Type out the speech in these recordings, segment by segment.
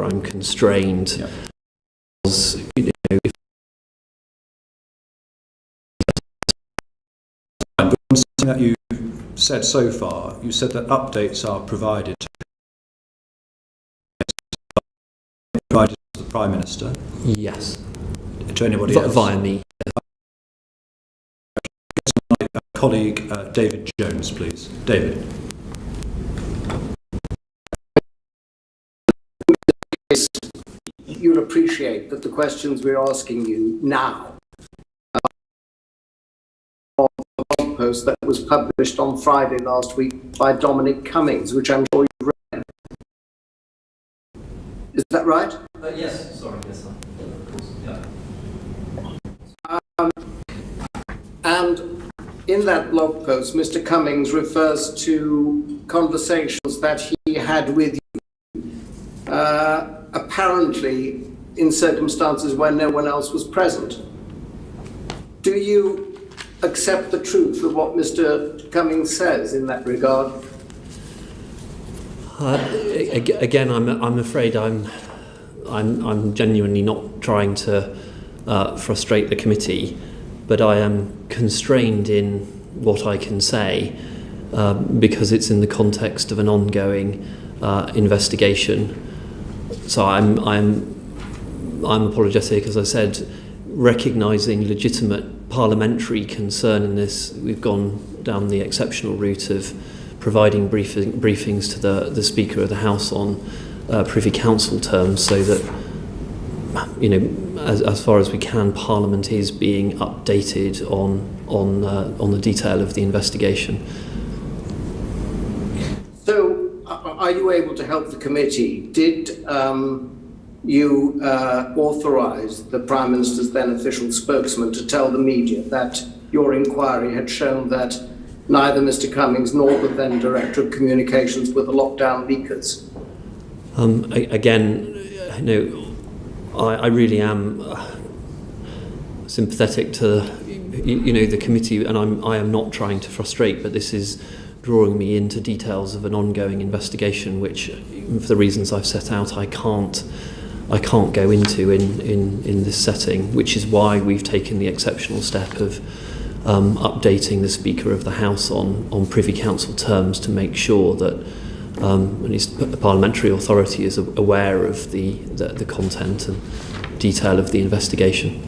I'm constrained. Yeah. Because, you know, if something that you said so far, you said that updates are provided to the Prime Minister. yes, To anybody else. via me. My colleague David Jones, please. David. You'll appreciate that the questions we're asking you now are a blog post that was published on Friday last week by Dominic Cummings, which I'm sure you've read. Is that right? Yes, sorry, yes, of course, yeah. And in that blog post, Mr. Cummings refers to conversations that he had with you, apparently in circumstances where no one else was present. Do you accept the truth of what Mr. Cummings says in that regard? Again, I'm afraid I'm genuinely not trying to frustrate the committee, but I am constrained in what I can say because it's in the context of an ongoing investigation. So I'm apologetic, as I said, recognising legitimate parliamentary concern in this. We've gone down the exceptional route of providing briefings to the Speaker of the House on Privy Council terms, so that, you know, as far as we can, Parliament is being updated on the detail of the investigation. So, are you able to help the committee? Did you authorise the Prime Minister's then official spokesman to tell the media that your inquiry had shown that neither Mr. Cummings nor the then Director of Communications were the lockdown leakers? Again, you know, I really am sympathetic to, you know, the committee, and I am not trying to frustrate, but this is drawing me into details of an ongoing investigation, which, for the reasons I've set out, I can't go into in this setting, which is why we've taken the exceptional step of updating the Speaker of the House on Privy Council terms to make sure that at least the parliamentary authority is aware of the content and detail of the investigation.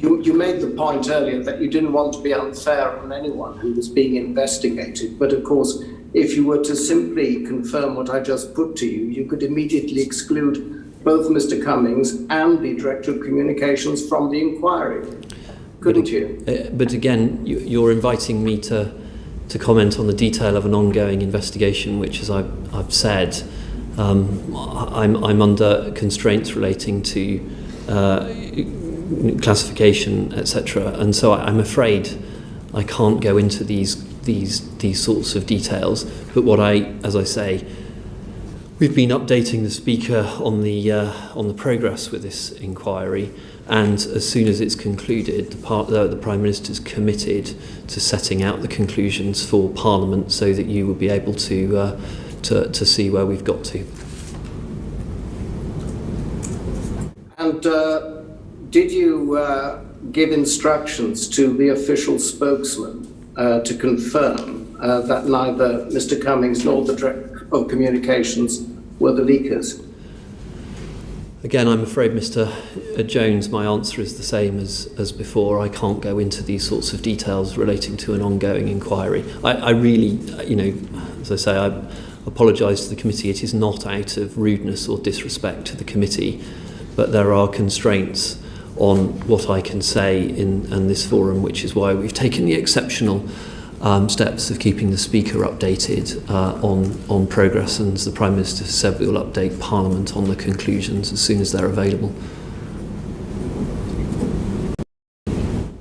You made the point earlier that you didn't want to be unfair on anyone who was being investigated, but of course, if you were to simply confirm what I just put to you, you could immediately exclude both Mr. Cummings and the Director of Communications from the inquiry, couldn't you? But again, you're inviting me to comment on the detail of an ongoing investigation, which, as I've said, I'm under constraints relating to classification, etc. And so I'm afraid I can't go into these sorts of details. But as I say, we've been updating the Speaker on the progress with this inquiry, and as soon as it's concluded, the Prime Minister's committed to setting out the conclusions for Parliament, so that you will be able to see where we've got to. And did you give instructions to the official spokesman to confirm that neither Mr. Cummings nor the Director of Communications were the leakers? Again, I'm afraid, Mr. Jones, my answer is the same as before. I can't go into these sorts of details relating to an ongoing inquiry. I really, you know, as I say, I apologise to the committee. It is not out of rudeness or disrespect to the committee, but there are constraints on what I can say in this forum, which is why we've taken the exceptional steps of keeping the Speaker updated on progress, and as the Prime Minister said, we will update Parliament on the conclusions as soon as they're available.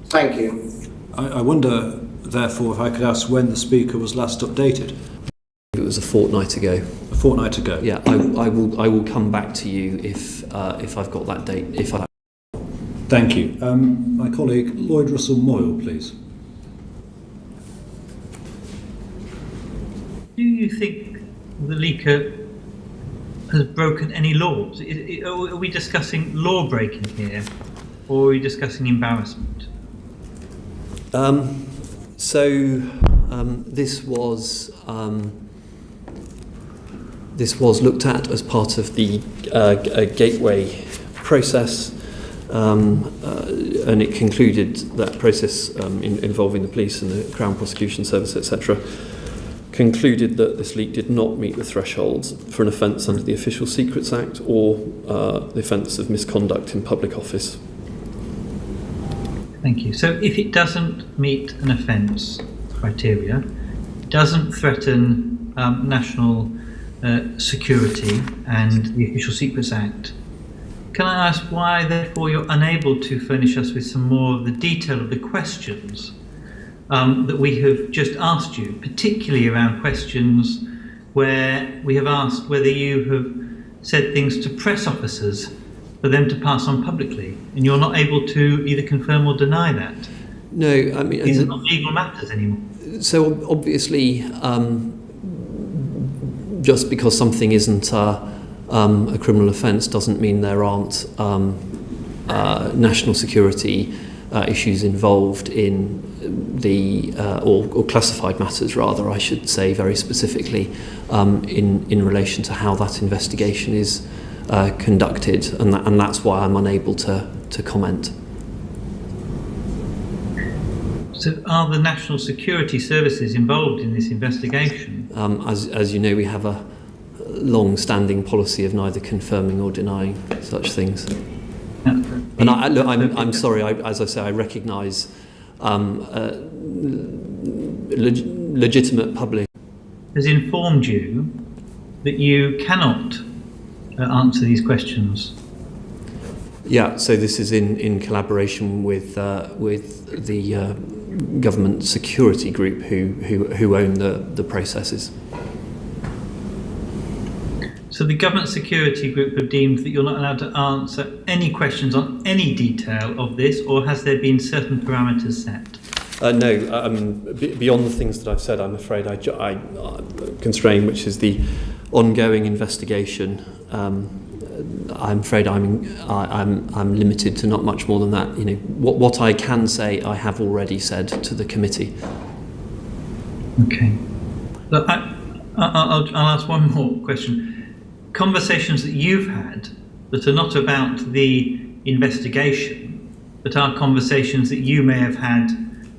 Thank you. I wonder, therefore, if I could ask when the Speaker was last updated. It was a fortnight ago. A fortnight ago? Yeah, I will come back to you if I've got that date. Thank you. My colleague Lloyd Russell Moyle, please. Do you think the leaker has broken any laws? Are we discussing law breaking here, or are we discussing embarrassment? This was looked at as part of the gateway process, and it concluded that process involving the police and the Crown Prosecution Service, etc., concluded that this leak did not meet the thresholds for an offence under the Official Secrets Act or the offence of misconduct in public office. Thank you. So if it doesn't meet an offence criteria, doesn't threaten national security and the Official Secrets Act, can I ask why, therefore, you're unable to furnish us with some more of the detail of the questions that we have just asked you, particularly around questions where we have asked whether you have said things to press officers for them to pass on publicly, and you're not able to either confirm or deny that? No, I mean... These are not legal matters anymore. So obviously, just because something isn't a criminal offence doesn't mean there aren't national security issues involved in the or classified matters, rather, I should say, very specifically in relation to how that investigation is conducted, and that's why I'm unable to comment. So are the national security services involved in this investigation? As you know, we have a long-standing policy of neither confirming or denying such things. And I'm sorry, as I say, I recognise legitimate public has informed you that you cannot answer these questions. Yeah, so this is in collaboration with the government security group who own the processes. So the government security group have deemed that you're not allowed to answer any questions on any detail of this, or has there been certain parameters set? No, beyond the things that I've said, I'm afraid I constrain, which is the ongoing investigation. I'm afraid I'm limited to not much more than that. You know, what I can say, I have already said to the committee. Okay. Look, I'll ask one more question. Conversations that you've had that are not about the investigation, but are conversations that you may have had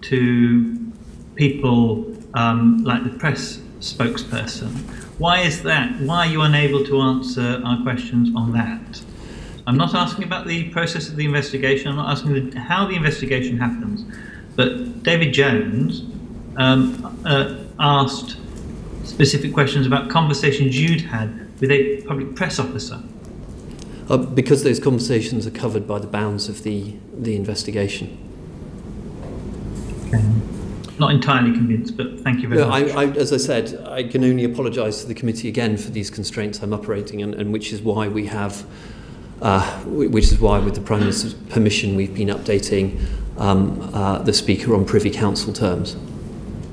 to people like the press spokesperson. Why is that? Why are you unable to answer our questions on that? I'm not asking about the process of the investigation. I'm not asking how the investigation happens. But David Jones asked specific questions about conversations you'd had with a public press officer. Because those conversations are covered by the bounds of the investigation. Okay. Not entirely convinced, but thank you very much. As I said, I can only apologise to the committee again for these constraints I'm operating, and which is why we have, which is why, with the Prime Minister's permission, we've been updating the Speaker on Privy Council terms.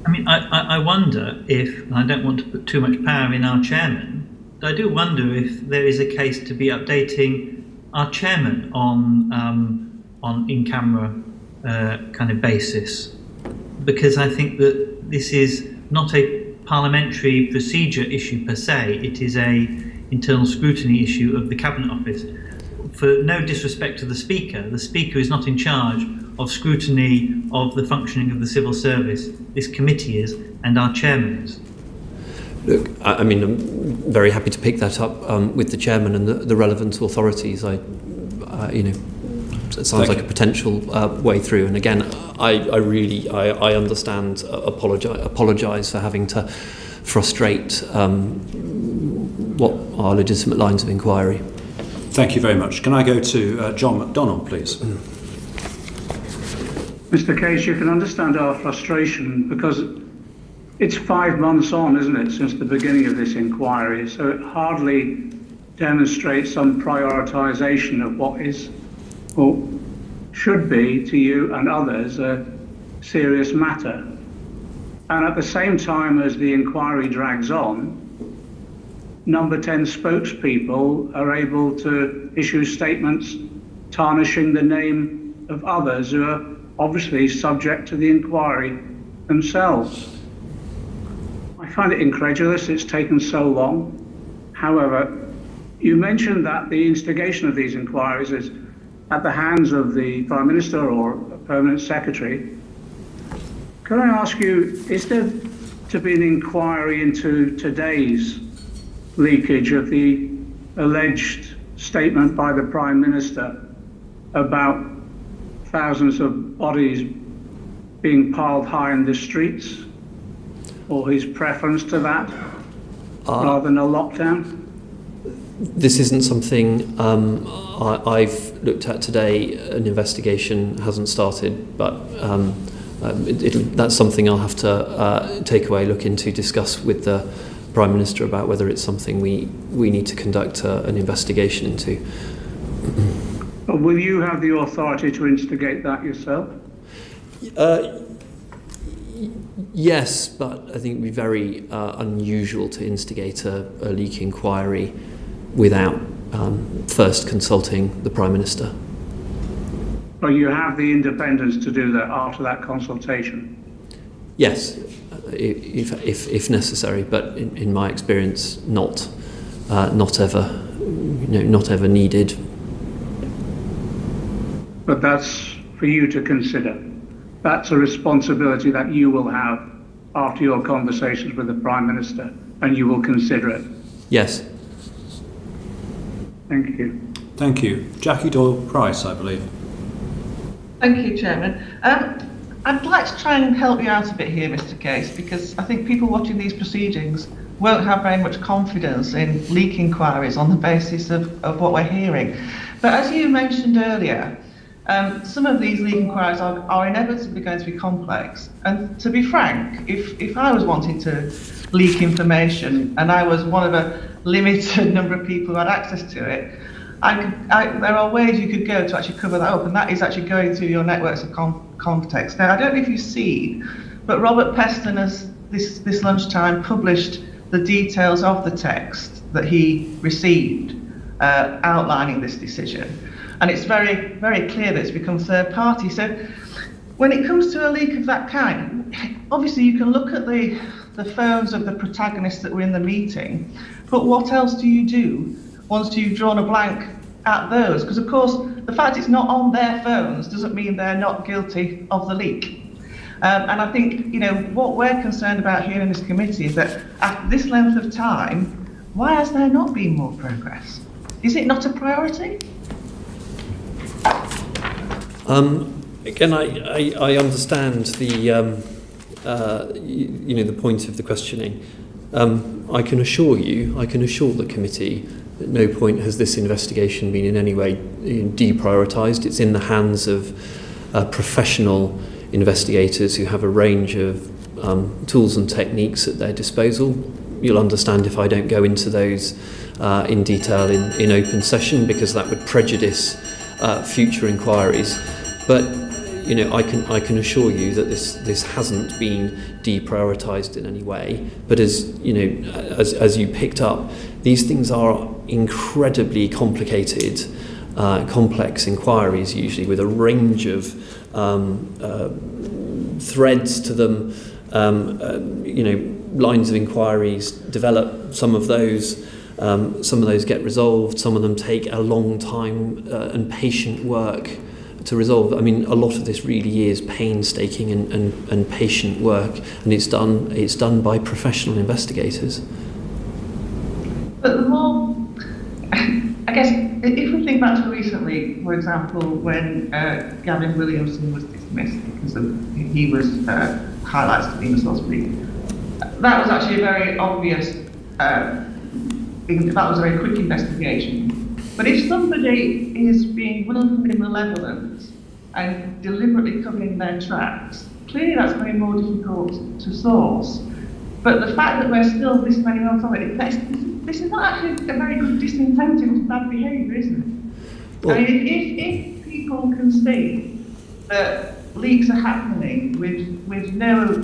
I mean, I wonder if, and I don't want to put too much power in our chairman, but I do wonder if there is a case to be updating our chairman on in-camera kind of basis, because I think that this is not a parliamentary procedure issue per se. It is a internal scrutiny issue of the Cabinet Office. For no disrespect to the Speaker is not in charge of scrutiny of the functioning of the civil service. This committee is, and our chairman is. Look, I mean, I'm very happy to pick that up with the chairman and the relevant authorities. It sounds like a potential way through. And again, I understand. Apologise for having to frustrate what are legitimate lines of inquiry. Thank you very much. Can I go to John McDonnell, please? Mr. Case, you can understand our frustration because it's 5 months on, isn't it, since the beginning of this inquiry, so it hardly demonstrates some prioritisation of what is, or should be to you and others, a serious matter. And at the same time as the inquiry drags on, Number 10 spokespeople are able to issue statements tarnishing the name of others who are obviously subject to the inquiry themselves. I find it incredulous it's taken so long. However, you mentioned that the instigation of these inquiries is at the hands of the Prime Minister or a permanent secretary. Could I ask you, is there to be an inquiry into today's leakage of the alleged statement by the Prime Minister about thousands of bodies being piled high in the streets, or his preference to that rather than a lockdown? This isn't something I've looked at today. An investigation hasn't started, but that's something I'll have to take away, look into, discuss with the Prime Minister about whether it's something we need to conduct an investigation into. But will you have the authority to instigate that yourself? Yes, but I think it would be very unusual to instigate a leak inquiry without first consulting the Prime Minister. But you have the independence to do that after that consultation? Yes, if necessary, but in my experience, not ever, not ever needed. But that's for you to consider. That's a responsibility that you will have after your conversations with the Prime Minister, and you will consider it. Yes. Thank you. Thank you. Jackie Doyle-Price, I believe. Thank you, Chairman. I'd like to try and help you out a bit here, Mr. Case, because I think people watching these proceedings won't have very much confidence in leak inquiries on the basis of what we're hearing. But as you mentioned earlier, some of these leak inquiries are inevitably going to be complex. And to be frank, if I was wanting to leak information and I was one of a limited number of people who had access to it, there are ways you could go to actually cover that up, and that is actually going through your networks of context. Now, I don't know if you've seen, but Robert Peston has this lunchtime published the details of the text that he received outlining this decision. And it's very, very clear that it's become third party. So when it comes to a leak of that kind, obviously you can look at the phones of the protagonists that were in the meeting, but what else do you do once you've drawn a blank at those? Because of course, the fact it's not on their phones doesn't mean they're not guilty of the leak. And I think, what we're concerned about here in this committee is that at this length of time, why has there not been more progress? Is it not a priority? Again, I understand the point of the questioning. I can assure the committee, at no point has this investigation been in any way deprioritised. It's in the hands of professional investigators who have a range of tools and techniques at their disposal. You'll understand if I don't go into those in detail in open session, because that would prejudice future inquiries. But I can assure you that this hasn't been deprioritised in any way. But as you picked up, these things are incredibly complicated, complex inquiries, usually with a range of threads to them. Lines of inquiries develop. Some of those get resolved. Some of them take a long time and patient work to resolve. I mean, a lot of this really is painstaking and patient work, and it's done by professional investigators. But the more, I guess, if we think back to recently, for example, when Gavin Williamson was dismissed because he was highlighted to be responsible, that was actually a very obvious, that was a very quick investigation. But if somebody is being willfully malevolent and deliberately covering their tracks, clearly that's very more difficult to source. But the fact that we're still this many months on it, this is not actually a very good disincentive to bad behaviour, isn't it? Well, I mean, if people can see that leaks are happening with no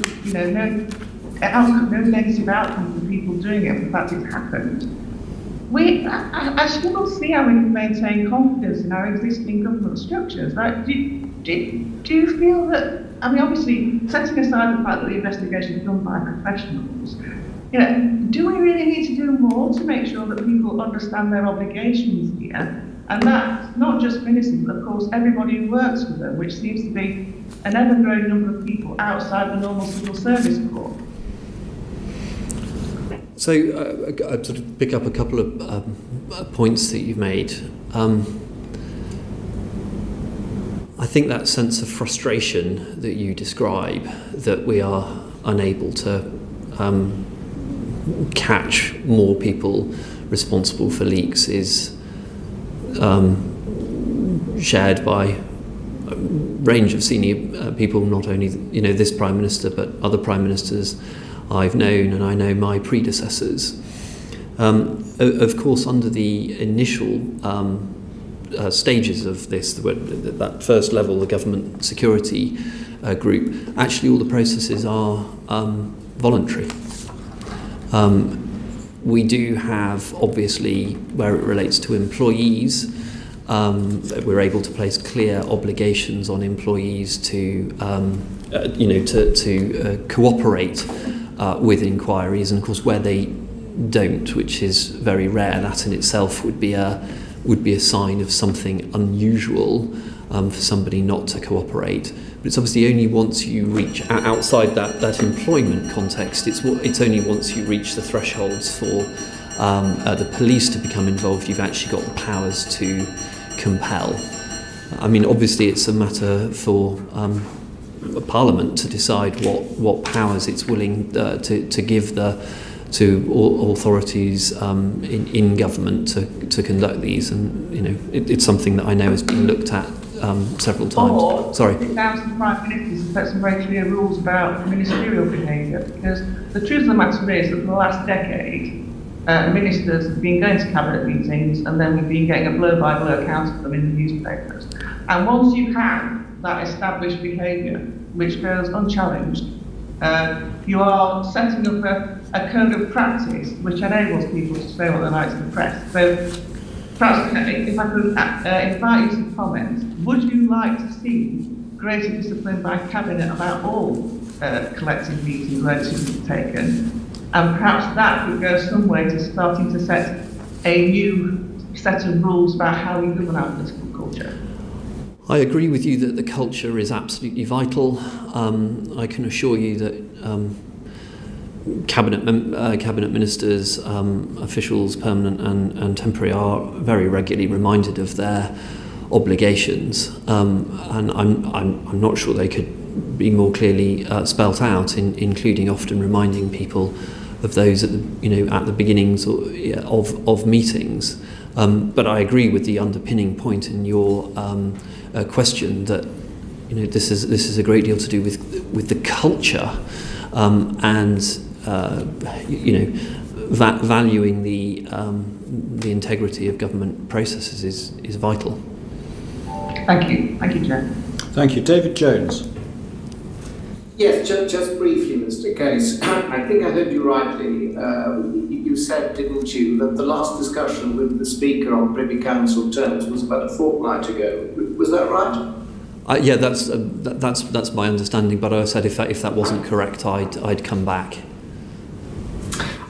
negative outcome for people doing it, the fact it's happened, I struggle to see how we can maintain confidence in our existing government structures. Like, do you feel that, I mean, obviously, setting aside the fact that the investigation is done by professionals, do we really need to do more to make sure that people understand their obligations here? And that's not just ministers, but of course everybody who works with them, which seems to be an ever-growing number of people outside the normal civil service corps. So I'd sort of pick up a couple of points that you've made. I think that sense of frustration that you describe, that we are unable to catch more people responsible for leaks, is shared by a range of senior people, not only this Prime Minister, but other Prime Ministers I've known, and I know my predecessors. Of course, under the initial stages of this, that first level, the government security group, actually all the processes are voluntary. We do have, obviously, where it relates to employees, we're able to place clear obligations on employees to cooperate with inquiries, and of course where they don't, which is very rare, that in itself would be a sign of something unusual for somebody not to cooperate. But it's obviously only once you reach outside that employment context, it's only once you reach the thresholds for the police to become involved, you've actually got the powers to compel. I mean, obviously it's a matter for Parliament to decide what powers it's willing to give to authorities in government to conduct these, and it's something that I know has been looked at several times. Or Sorry. It allows the Prime Minister to set some very clear rules about ministerial behaviour, because the truth of the matter is that for the last decade, ministers have been going to cabinet meetings, and then we've been getting a blow-by-blow account of them in the newspapers. And once you have that established behaviour, which goes unchallenged, you are setting up a code of practice which enables people to say what they like to the press. So perhaps if I could invite you to comment, would you like to see greater discipline by Cabinet about all collective meetings where decisions are taken? And perhaps that could go some way to starting to set a new set of rules about how we govern our political culture. I agree with you that the culture is absolutely vital. I can assure you that cabinet ministers, officials, permanent and temporary, are very regularly reminded of their obligations, and I'm not sure they could be more clearly spelt out, including often reminding people of those at the beginnings of meetings. But I agree with the underpinning point in your question that this is a great deal to do with the culture, and valuing the integrity of government processes is vital. Thank you, Chair. Thank you. David Jones. Yes, just briefly, Mr. Case. I think I heard you rightly. You said, didn't you, that the last discussion with the Speaker on Privy Council terms was about a fortnight ago. Was that right? Yeah, that's my understanding. But I said if that wasn't correct, I'd come back.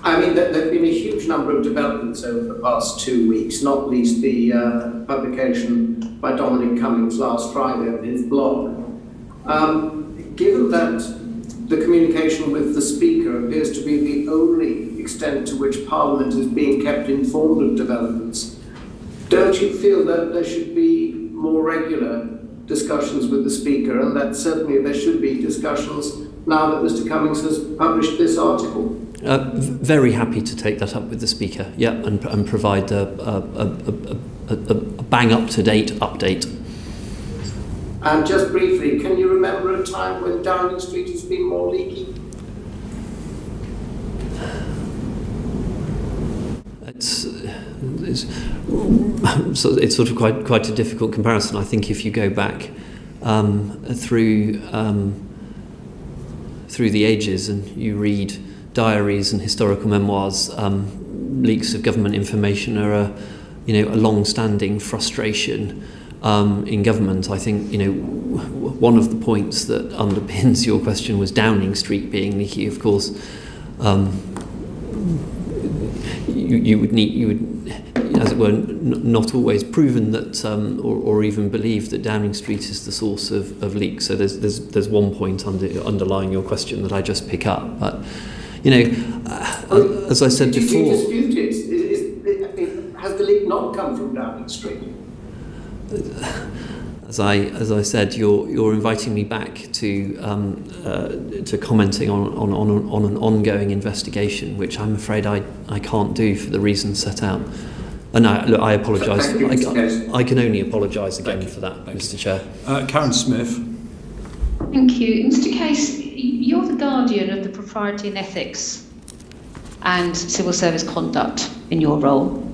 I mean, there have been a huge number of developments over the past 2 weeks, not least the publication by Dominic Cummings last Friday of his blog. Given that the communication with the Speaker appears to be the only extent to which Parliament is being kept informed of developments, don't you feel that there should be more regular discussions with the Speaker, and that certainly there should be discussions now that Mr. Cummings has published this article? Very happy to take that up with the Speaker, yeah, and provide a bang up-to-date update. And just briefly, can you remember a time when Downing Street has been more leaky? It's sort of quite a difficult comparison. I think if you go back through the ages and you read diaries and historical memoirs, leaks of government information are a long-standing frustration in government. I think one of the points that underpins your question was Downing Street being leaky. Of course, you would, as it were, not always proven that or even believe that Downing Street is the source of leaks. So there's one point underlying your question that I just pick up. But as I said before, do you dispute it? Has the leak not come from Downing Street? As I said, you're inviting me back to commenting on an ongoing investigation, which I'm afraid I can't do for the reasons set out. And I apologise. I can only apologise again for that, Mr. Chair. Karen Smith. Thank you. Mr. Case, you're the guardian of the propriety and ethics and civil service conduct in your role.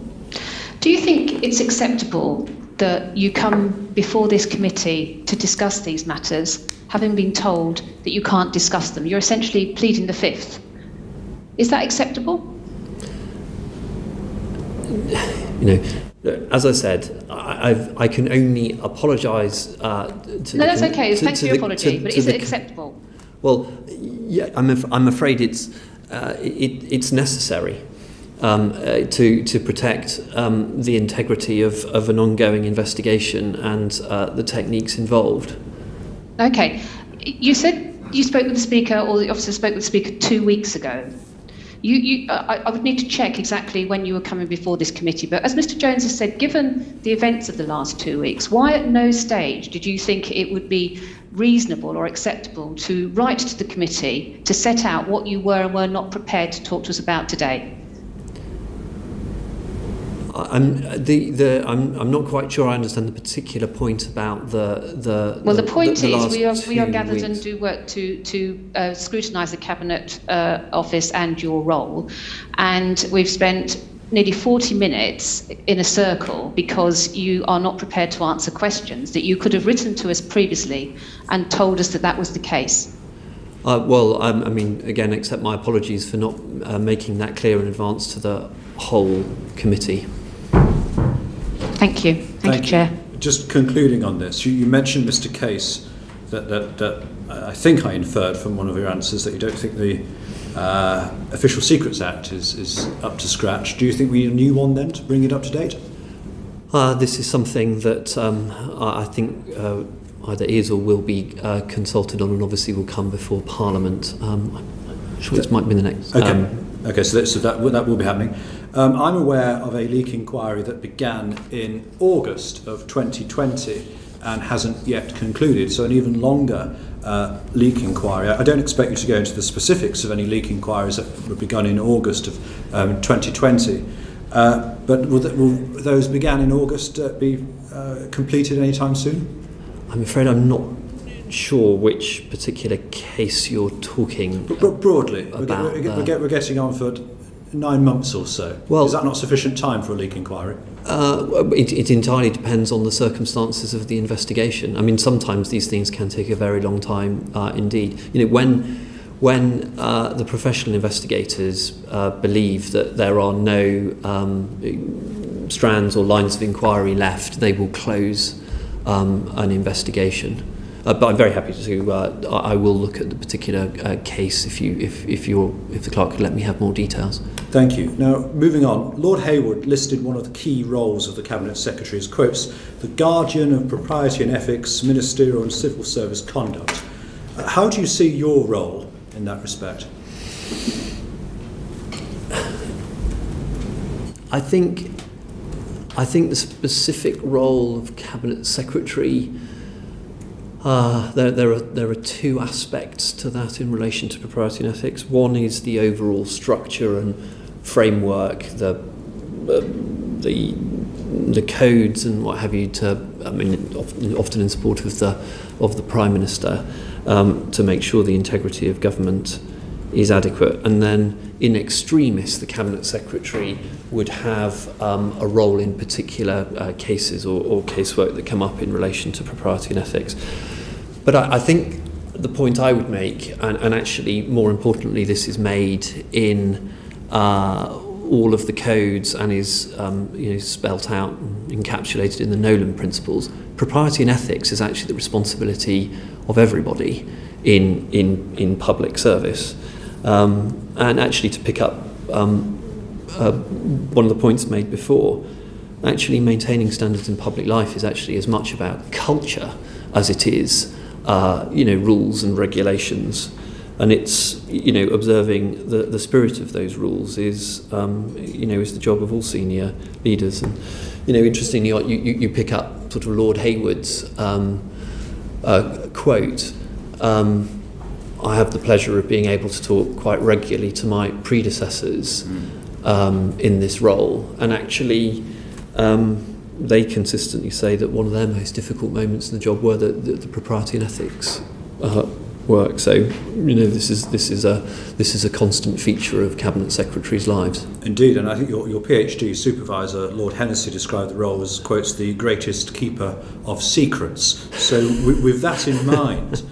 Do you think it's acceptable that you come before this committee to discuss these matters, having been told that you can't discuss them? You're essentially pleading the fifth. Is that acceptable? As I said, I can only apologise to No, that's okay. Thanks for your apology, but is it acceptable? Well, yeah, I'm afraid it's necessary to protect the integrity of an ongoing investigation and the techniques involved. Okay. You said you spoke with the Speaker, or the officer spoke with the Speaker 2 weeks ago. I would need to check exactly when you were coming before this committee, but as Mr. Jones has said, given the events of the last 2 weeks, why at no stage did you think it would be reasonable or acceptable to write to the committee to set out what you were and were not prepared to talk to us about today? I'm not quite sure I understand the particular point about the. Well, the point is we are gathered weeks. and do work to scrutinise the Cabinet Office and your role, and we've spent nearly 40 minutes in a circle because you are not prepared to answer questions that you could have written to us previously and told us that that was the case. Well, I mean, again, accept my apologies for not making that clear in advance to the whole committee. Thank you. Thank you, Chair. Just concluding on this, you mentioned, Mr. Case, that I think I inferred from one of your answers that you don't think the Official Secrets Act is up to scratch. Do you think we need a new one then to bring it up to date? This is something that I think either is or will be consulted on, and obviously will come before Parliament. I'm sure this might be the next. Okay, so that will be happening. I'm aware of a leak inquiry that began in August of 2020 and hasn't yet concluded, so an even longer leak inquiry. I don't expect you to go into the specifics of any leak inquiries that were begun in August of 2020, but will those began in August be completed anytime soon? I'm afraid I'm not sure which particular case you're talking broadly about. We're getting on for 9 months or so. Well, is that not sufficient time for a leak inquiry? It entirely depends on the circumstances of the investigation. I mean, sometimes these things can take a very long time indeed. When the professional investigators believe that there are no strands or lines of inquiry left, they will close an investigation. But I'm very happy to. I will look at the particular case if the clerk could let me have more details. Thank you. Now, moving on, Lord Hayward listed one of the key roles of the Cabinet Secretary as, quotes, the guardian of propriety and ethics, ministerial and civil service conduct. How do you see your role in that respect? I think the specific role of Cabinet Secretary. There are two aspects to that in relation to propriety and ethics. One is the overall structure and framework, the codes and what have you. Often in support of the Prime Minister, to make sure the integrity of government is adequate. And then, in extremis, the Cabinet Secretary would have a role in particular cases or casework that come up in relation to propriety and ethics. But I think the point I would make, and actually more importantly this is made in all of the codes and is spelt out and encapsulated in the Nolan principles. Propriety and ethics is actually the responsibility of everybody in public service. And actually, to pick up one of the points made before, actually maintaining standards in public life is actually as much about culture as it is rules and regulations. And it's, observing the spirit of those rules is the job of all senior leaders. And, interestingly, you pick up sort of Lord Hayward's quote. I have the pleasure of being able to talk quite regularly to my predecessors in this role. And actually, they consistently say that one of their most difficult moments in the job were the propriety and ethics work. So this is a constant feature of cabinet secretaries' lives. Indeed, and I think your PhD supervisor, Lord Hennessy, described the role as, quotes, the greatest keeper of secrets. So with that in mind,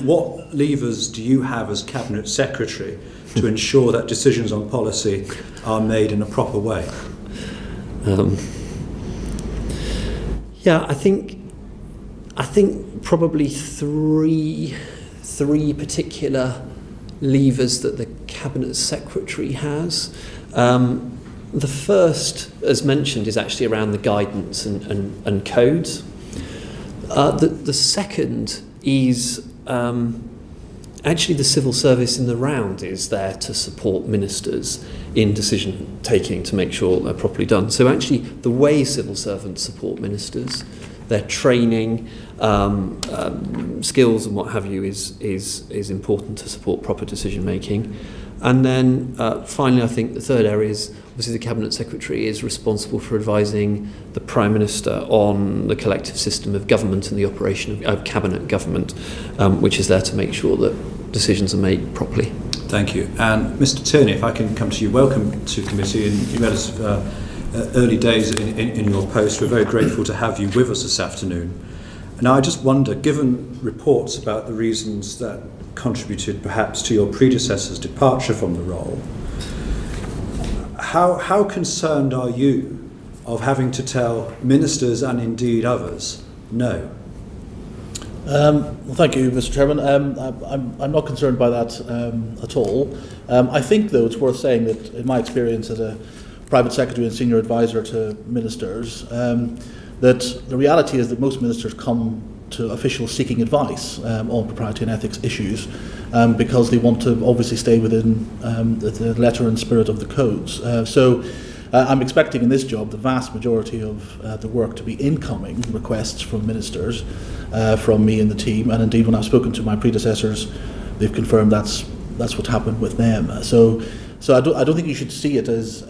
what levers do you have as cabinet secretary to ensure that decisions on policy are made in a proper way? I think probably three particular levers that the cabinet secretary has. The first, as mentioned, is actually around the guidance and codes. The second is actually the civil service in the round is there to support ministers in decision taking to make sure they're properly done. So actually the way civil servants support ministers, their training, skills and what have you is important to support proper decision making. And then finally, I think the third area is obviously the Cabinet Secretary is responsible for advising the Prime Minister on the collective system of government and the operation of Cabinet government, which is there to make sure that decisions are made properly. Thank you. And Mr. Tierney, if I can come to you, welcome to committee in relative early days in your post. We're very grateful to have you with us this afternoon. And I just wonder, given reports about the reasons that contributed perhaps to your predecessor's departure from the role, how concerned are you of having to tell ministers and indeed others no? Well, thank you, Mr. Chairman. I'm not concerned by that at all. I think, though, it's worth saying that in my experience as a private secretary and senior advisor to ministers, that the reality is that most ministers come to officials seeking advice on propriety and ethics issues because they want to obviously stay within the letter and spirit of the codes. So I'm expecting in this job the vast majority of the work to be incoming requests from ministers, from me and the team, and indeed when I've spoken to my predecessors, they've confirmed that's what happened with them. So I don't think you should see it as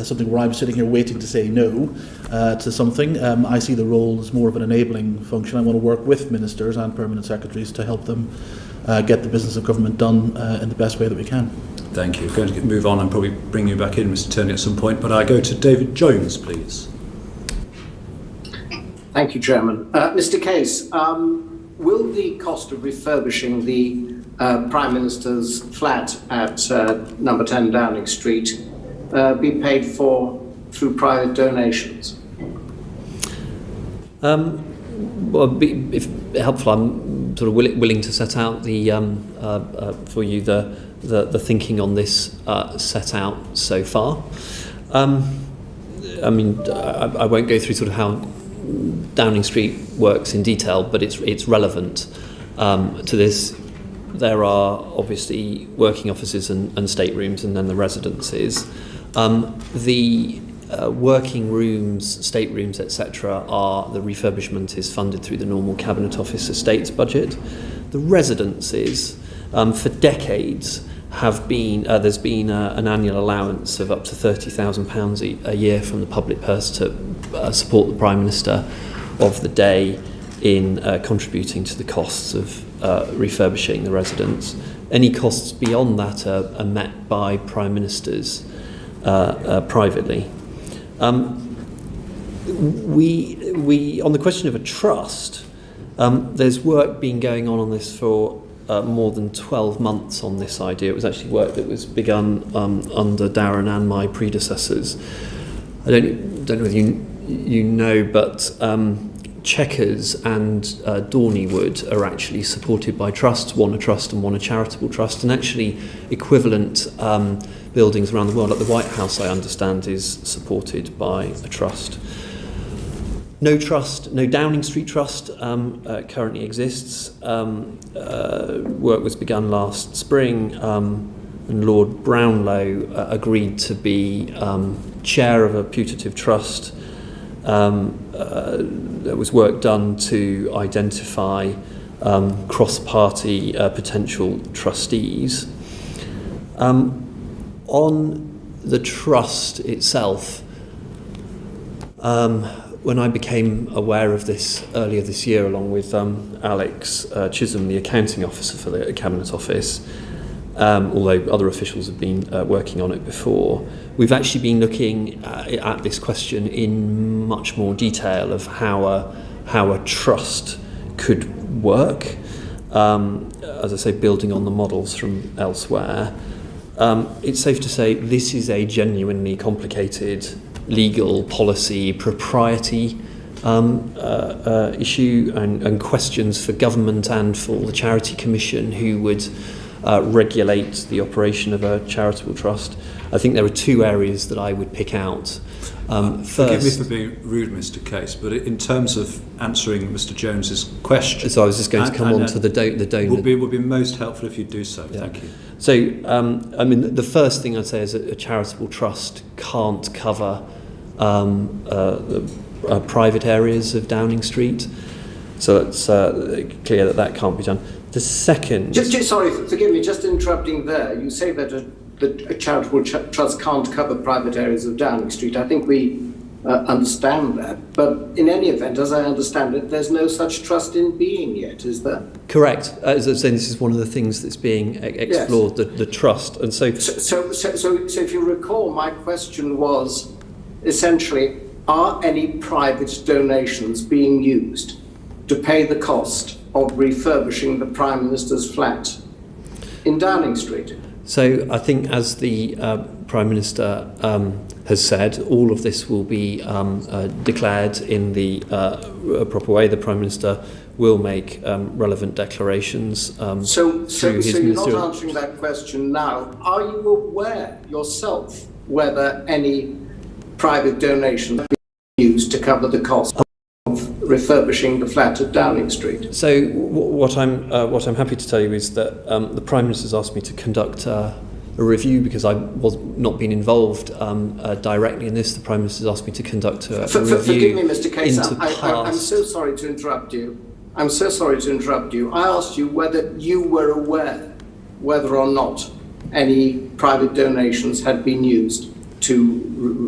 something where I'm sitting here waiting to say no to something. I see the role as more of an enabling function. I want to work with ministers and permanent secretaries to help them get the business of government done in the best way that we can. Thank you. I'm going to move on and probably bring you back in, Mr. Tierney, at some point, but I go to David Jones, please. Thank you, Chairman. Mr. Case, will the cost of refurbishing the Prime Minister's flat at number 10 Downing Street be paid for through private donations? Well, if helpful, I'm sort of willing to set out the for you the thinking on this set out so far. I mean, I won't go through sort of how Downing Street works in detail, but it's relevant to this. There are obviously working offices and staterooms, and then the residences. The working rooms, staterooms, etc. The refurbishment is funded through the normal Cabinet Office estates budget. The residences, for decades, have been there's been an annual allowance of up to £30,000 a year from the public purse to support the Prime Minister of the day in contributing to the costs of refurbishing the residence. Any costs beyond that are met by Prime Ministers privately. We on the question of a trust, there's work been going on this for more than 12 months on this idea. It was actually work that was begun under Darren and my predecessors. I don't know whether you know, but Chequers and Dorneywood are actually supported by trusts, one a trust and one a charitable trust, and actually equivalent buildings around the world, like the White House, I understand, is supported by a trust. No trust, no Downing Street Trust currently exists. Work was begun last spring, and Lord Brownlow agreed to be chair of a putative trust. There was work done to identify cross-party potential trustees. On the trust itself, when I became aware of this earlier this year, along with Alex Chisholm, the accounting officer for the Cabinet Office, although other officials have been working on it before, we've actually been looking at this question in much more detail of how a trust could work. As I say, building on the models from elsewhere. It's safe to say this is a genuinely complicated legal policy propriety issue and questions for government and for the Charity Commission, who would regulate the operation of a charitable trust. I think there are two areas that I would pick out. Forgive me for being rude, Mr. Case, but in terms of answering Mr. Jones's question, so I was just going to come on to the donor. Would be most helpful if you do so. Yeah. Thank you. So, I mean, the first thing I'd say is that a charitable trust can't cover private areas of Downing Street. So it's clear that can't be done. The second... Sorry, forgive me, just interrupting there. You say that a charitable trust can't cover private areas of Downing Street. I think we understand that. But in any event, as I understand it, there's no such trust in being yet, is there? Correct. As I was saying, this is one of the things that's being explored, yes. the trust. And so if you recall, my question was essentially, are any private donations being used to pay the cost of refurbishing the Prime Minister's flat in Downing Street? So I think, as the Prime Minister has said, all of this will be declared in the proper way. The Prime Minister will make relevant declarations So through his you're ministerial... not answering that question now. Are you aware yourself whether any private donations are being used to cover the cost of refurbishing the flat at Downing Street? So what I'm happy to tell you is that the Prime Minister's asked me to conduct a review, because I was not being involved directly in this. The Prime Minister's asked me to conduct a review. Forgive me, Mr. Case. into I'm so sorry to interrupt you. I'm so sorry to interrupt you. I asked you whether you were aware whether or not any private donations had been used to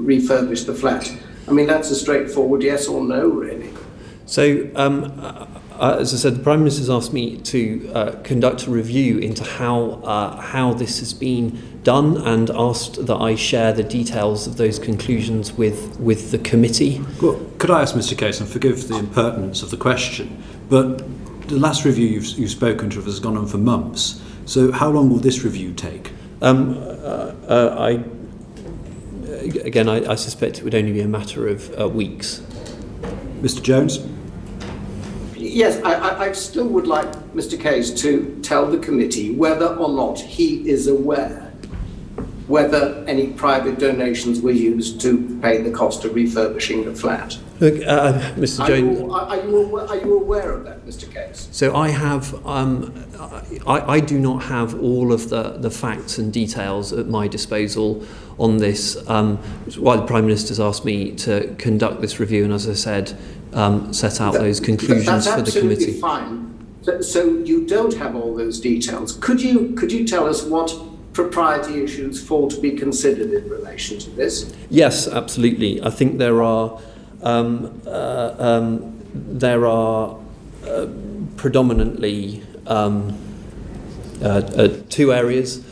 refurbish the flat. I mean, that's a straightforward yes or no, really. So, as I said, the Prime Minister's asked me to conduct a review into how this has been done, and asked that I share the details of those conclusions with the committee. Well, could I ask Mr. Case, and forgive the impertinence of the question, but the last review you've spoken to has gone on for months. So how long will this review take? I suspect it would only be a matter of weeks. Mr. Jones? Yes, I still would like Mr. Case to tell the committee whether or not he is aware whether any private donations were used to pay the cost of refurbishing the flat. Look, Mr. Jones... Are you aware of that, Mr. Case? So I have, I do not have all of the facts and details at my disposal on this, which is why the Prime Minister's asked me to conduct this review, and as I said, set out those conclusions for the committee. That's absolutely fine. So you don't have all those details. Could you tell us what propriety issues fall to be considered in relation to this? Yes, absolutely. I think there are predominantly two areas.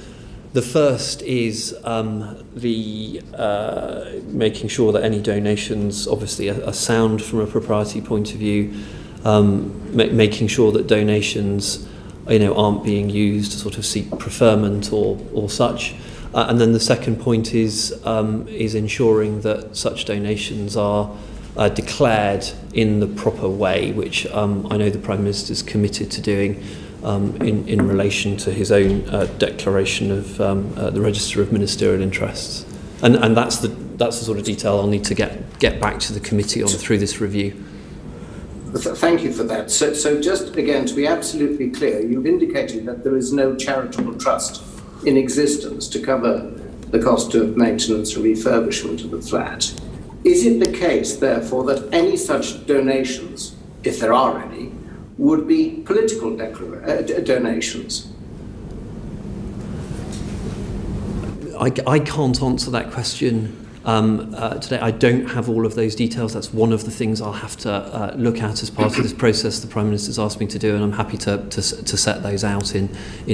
The first is the making sure that any donations obviously are sound from a propriety point of view, making sure that donations aren't being used to sort of seek preferment or such. And then the second point is ensuring that such donations are declared in the proper way, which I know the Prime Minister is committed to doing in relation to his own declaration of the Register of Ministerial Interests. And that's the sort of detail I'll need to get back to the committee on through this review. Thank you for that. So just again, to be absolutely clear, you've indicated that there is no charitable trust in existence to cover the cost of maintenance and refurbishment of the flat. Is it the case, therefore, that any such donations, if there are any, would be political donations? I can't answer that question today. I don't have all of those details. That's one of the things I'll have to look at as part of this process the Prime Minister's asked me to do, and I'm happy to set those out in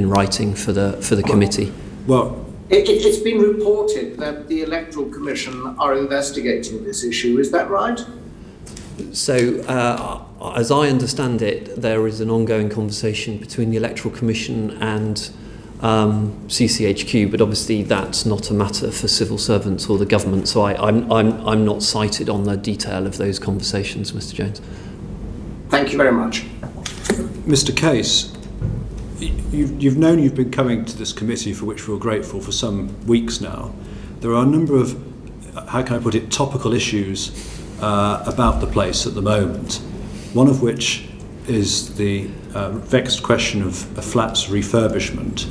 writing for the committee. Well, it's been reported that the Electoral Commission are investigating this issue. Is that right? So, as I understand it, there is an ongoing conversation between the Electoral Commission and CCHQ, but obviously that's not a matter for civil servants or the government. So I'm not cited on the detail of those conversations, Mr. Jones. Thank you very much, Mr. Case. You've known you've been coming to this committee, for which we're grateful, for some weeks now. There are a number of, how can I put it, topical issues about the place at the moment. One of which is the vexed question of a flat's refurbishment.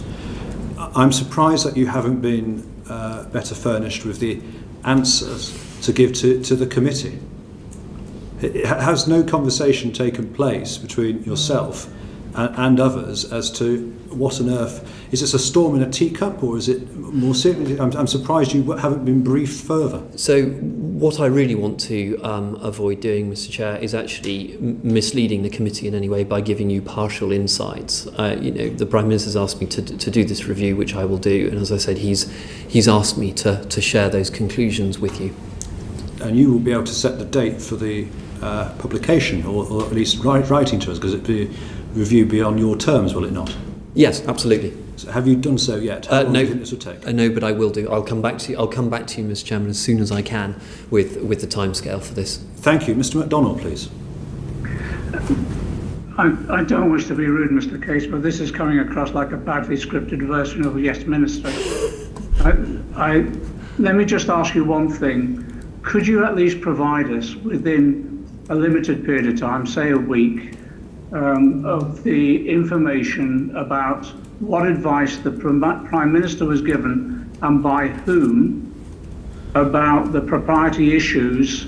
I'm surprised that you haven't been better furnished with the answers to give to the committee. Has no conversation taken place between yourself and others as to what on earth, is this a storm in a teacup, or is it more serious? I'm surprised you haven't been briefed further. So what I really want to avoid doing, Mr. Chair, is actually misleading the committee in any way by giving you partial insights. The Prime Minister's asked me to do this review, which I will do, and as I said, he's asked me to share those conclusions with you. And you will be able to set the date for the publication, or at least writing to us, because it'll be review be on your terms, will it not? Yes, absolutely. So have you done so yet? How long do you think No, this will take? no, but I will do. I'll come back to you, Mr. Chairman, as soon as I can with the timescale for this. Thank you. Mr. MacDonald, please. I don't wish to be rude, Mr. Case, but this is coming across like a badly scripted version of Yes Minister. Let me just ask you one thing. Could you at least provide us within a limited period of time, say a week, of the information about what advice the Prime Minister was given and by whom about the propriety issues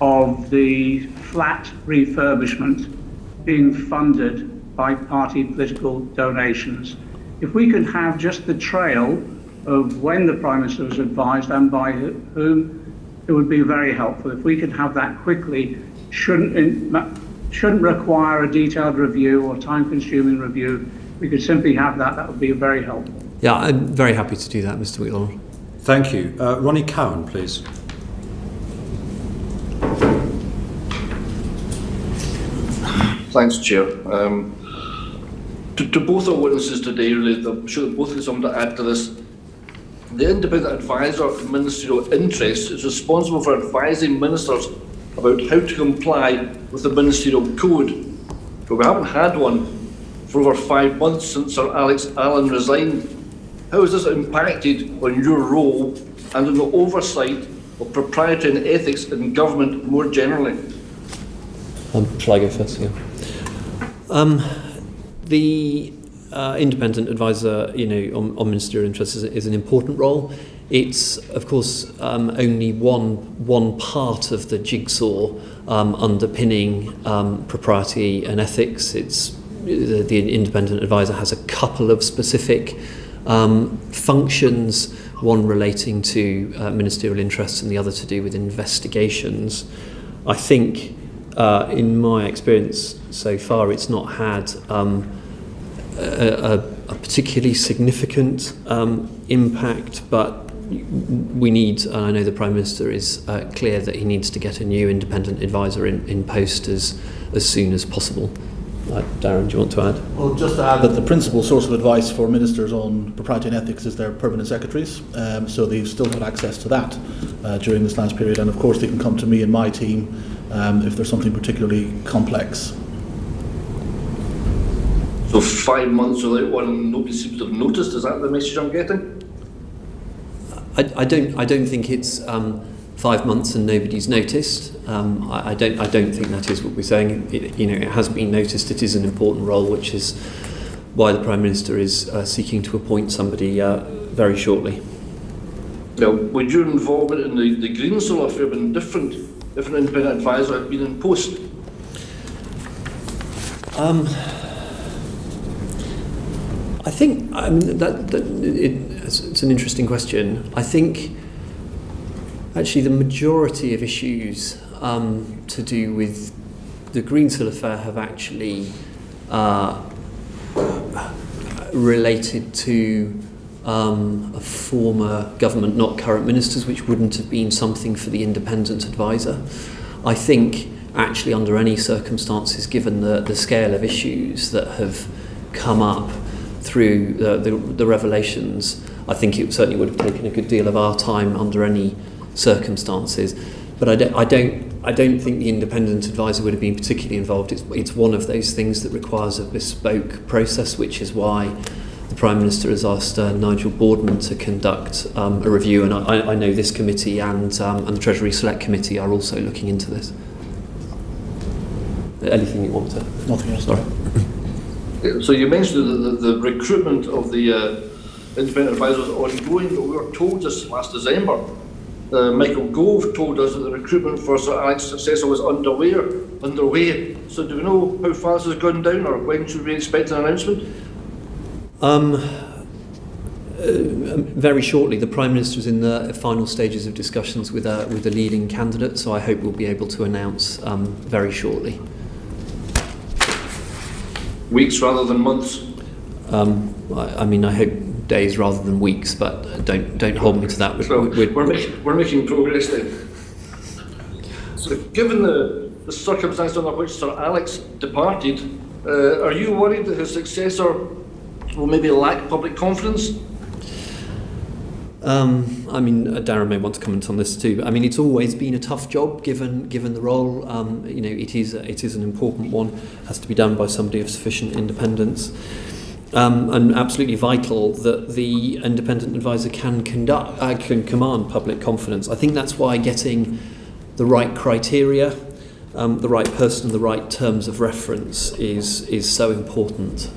of the flat refurbishment being funded by party political donations? If we could have just the trail of when the Prime Minister was advised and by whom, it would be very helpful. If we could have that quickly, shouldn't require a detailed review or time-consuming review. We could simply have that would be very helpful. Yeah, I'm very happy to do that, Mr. MacDonald. Thank you. Ronnie Cowan, please. Thanks, Chair. To both our witnesses today, really, I'm sure both of them something to add to this. The independent advisor of ministerial interests is responsible for advising ministers about how to comply with the ministerial code. But we haven't had one for over 5 months since Sir Alex Allen resigned. How has this impacted on your role and on the oversight of propriety and ethics in government more generally? Shall I go first? Yeah. The independent advisor, on ministerial interests is an important role. It's, of course, only one part of the jigsaw underpinning propriety and ethics. It's the independent advisor has a couple of specific functions, one relating to ministerial interests and the other to do with investigations. I think, in my experience so far, it's not had a particularly significant impact, but we need, and I know the Prime Minister is clear that he needs to get a new independent advisor in post as soon as possible. Darren, do you want to add? Well, just to add that the principal source of advice for ministers on propriety and ethics is their permanent secretaries, so they've still got access to that during this last period, and of course they can come to me and my team if there's something particularly complex. So 5 months without one, and nobody seems to have noticed. Is that the message I'm getting? I don't think it's 5 months and nobody's noticed. I don't think that is what we're saying. It has been noticed. It is an important role, which is why the Prime Minister is seeking to appoint somebody very shortly. Now, would your involvement in the Greensill affair have been different if an independent advisor had been in post? I think it's an interesting question. I think actually the majority of issues to do with the Greensill affair have actually related to a former government, not current ministers, which wouldn't have been something for the independent advisor. I think actually under any circumstances, given the scale of issues that have come up through the revelations, I think it certainly would have taken a good deal of our time under any circumstances. But I don't think the independent advisor would have been particularly involved. It's one of those things that requires a bespoke process, which is why the Prime Minister has asked Nigel Boardman to conduct a review, and I know this committee and the Treasury Select Committee are also looking into this. Anything you want to? Nothing else. Sorry. So you mentioned the recruitment of the independent advisors ongoing. We were told just last December, Michael Gove told us that the recruitment for Sir Alex's successor was underway. So do we know how far this has gone down, or when should we expect an announcement? Very shortly. The Prime Minister is in the final stages of discussions with a leading candidate, so I hope we'll be able to announce very shortly. Weeks rather than months? I mean, I hope days rather than weeks, but don't hold me to that. We're making progress then. So given the circumstances under which Sir Alex departed, are you worried that his successor will maybe lack public confidence? I mean, Darren may want to comment on this too. But I mean, it's always been a tough job, given the role. It is an important one. It has to be done by somebody of sufficient independence, and absolutely vital that the independent advisor can command public confidence. I think that's why getting the right criteria, the right person, the right terms of reference is so important.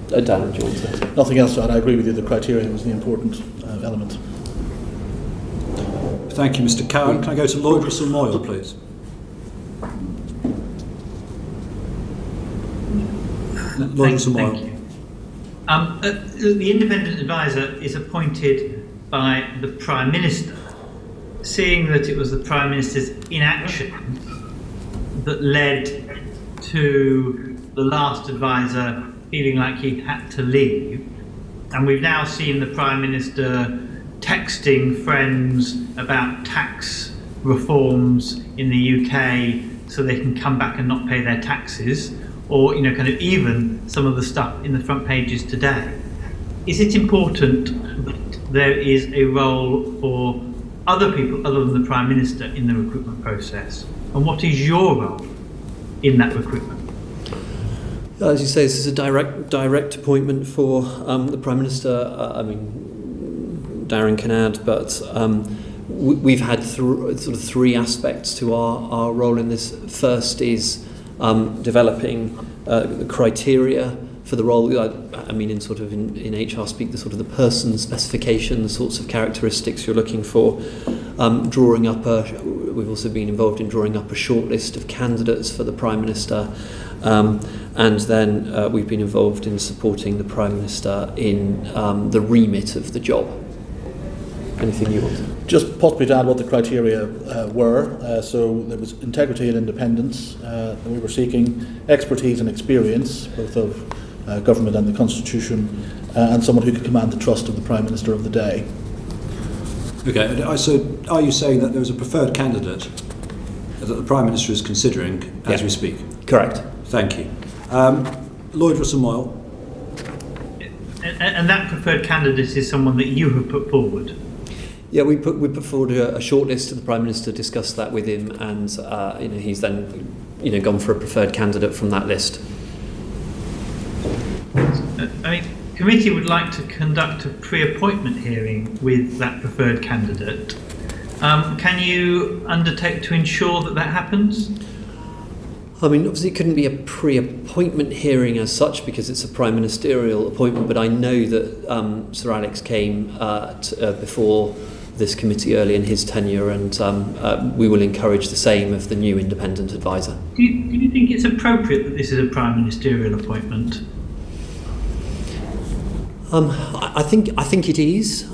Darren, do you want to? Nothing else to add. I agree with you. The criteria was the important element. Thank you, Mr. Cowan. Can I go to Lord Russell Moyle, please? Lord Russell Moyle. Thank you. The independent advisor is appointed by the Prime Minister. Seeing that it was the Prime Minister's inaction that led to the last advisor feeling like he had to leave, and we've now seen the Prime Minister texting friends about tax reforms in the UK so they can come back and not pay their taxes, or kind of even some of the stuff in the front pages today. Is it important that there is a role for other people other than the Prime Minister in the recruitment process? And what is your role in that recruitment? As you say, this is a direct appointment for the Prime Minister. I mean, Darren can add, but we've had sort of three aspects to our role in this. First is developing the criteria for the role. I mean, in HR speak, the sort of the person specification, the sorts of characteristics you're looking for. We've also been involved in drawing up a short list of candidates for the Prime Minister. And then we've been involved in supporting the Prime Minister in the remit of the job. Anything you want to? Just possibly to add what the criteria were. So there was integrity and independence that we were seeking, expertise and experience, both of government and the Constitution, and someone who could command the trust of the Prime Minister of the day. Okay, so are you saying that there is a preferred candidate that the Prime Minister is considering as we speak? Correct. Thank you. Lloyd Russell-Moyle. And that preferred candidate is someone that you have put forward. Yeah, we put forward a shortlist to the Prime Minister, discussed that with him, and he's then gone for a preferred candidate from that list. Committee would like to conduct a pre-appointment hearing with that preferred candidate. Can you undertake to ensure that happens? Obviously it couldn't be a pre-appointment hearing as such because it's a prime ministerial appointment, but I know that Sir Alex came before this committee early in his tenure, and we will encourage the same of the new independent advisor. Do you think it's appropriate that this is a prime ministerial appointment? I think it is.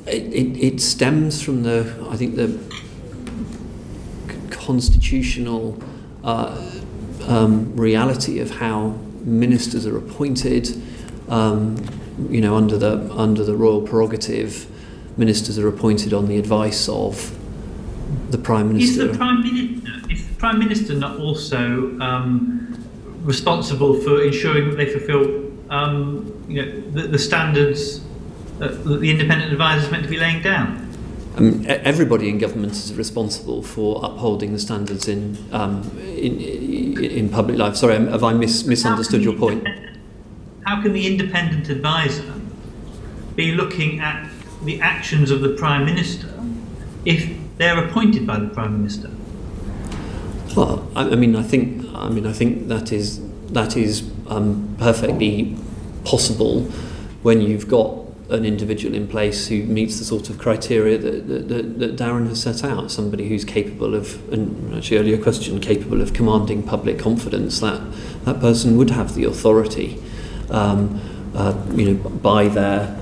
It stems from the constitutional reality of how ministers are appointed. Under the royal prerogative, ministers are appointed on the advice of the Prime Minister. Is the Prime Minister not also responsible for ensuring that they fulfil the standards that the independent advisor is meant to be laying down? Everybody in government is responsible for upholding the standards in public life. Sorry, have I misunderstood your point? How can the independent advisor be looking at the actions of the Prime Minister if they're appointed by the Prime Minister? Well, I think that is perfectly possible when you've got an individual in place who meets the sort of criteria that Darren has set out, somebody who's capable of, and actually earlier question, capable of commanding public confidence. That person would have the authority, by their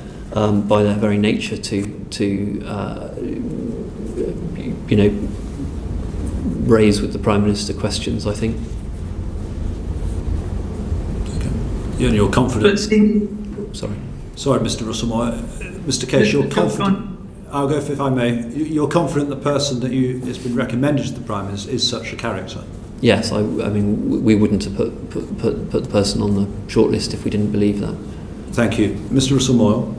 very nature to raise with the Prime Minister questions, I think. Okay. Yeah, and you're confident. Sorry, Mr. Russell-Moyle. Mr. Case, you're confident. I'll go if I may. You're confident the person that has been recommended to the Prime Minister is such a character? Yes, we wouldn't have put the person on the shortlist if we didn't believe that. Thank you. Mr. Russell-Moyle.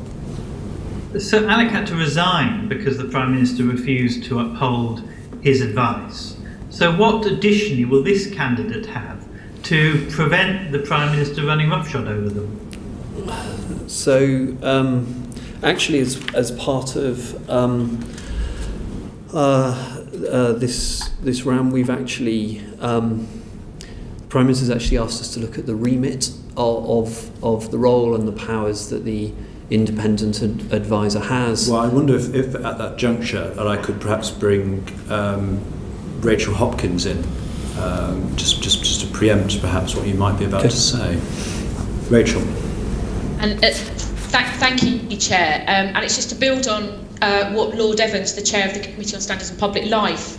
So Alec had to resign because the Prime Minister refused to uphold his advice. So what additionally will this candidate have to prevent the Prime Minister running roughshod over them? So, actually, as part of this round, we've actually the Prime Minister's actually asked us to look at the remit of the role and the powers that the independent advisor has. Well, I wonder if at that juncture that I could perhaps bring Rachel Hopkins in, just to preempt perhaps what you might be about to say. Rachel. And thank you, Chair. And it's just to build on what Lord Evans, the Chair of the Committee on Standards and Public Life,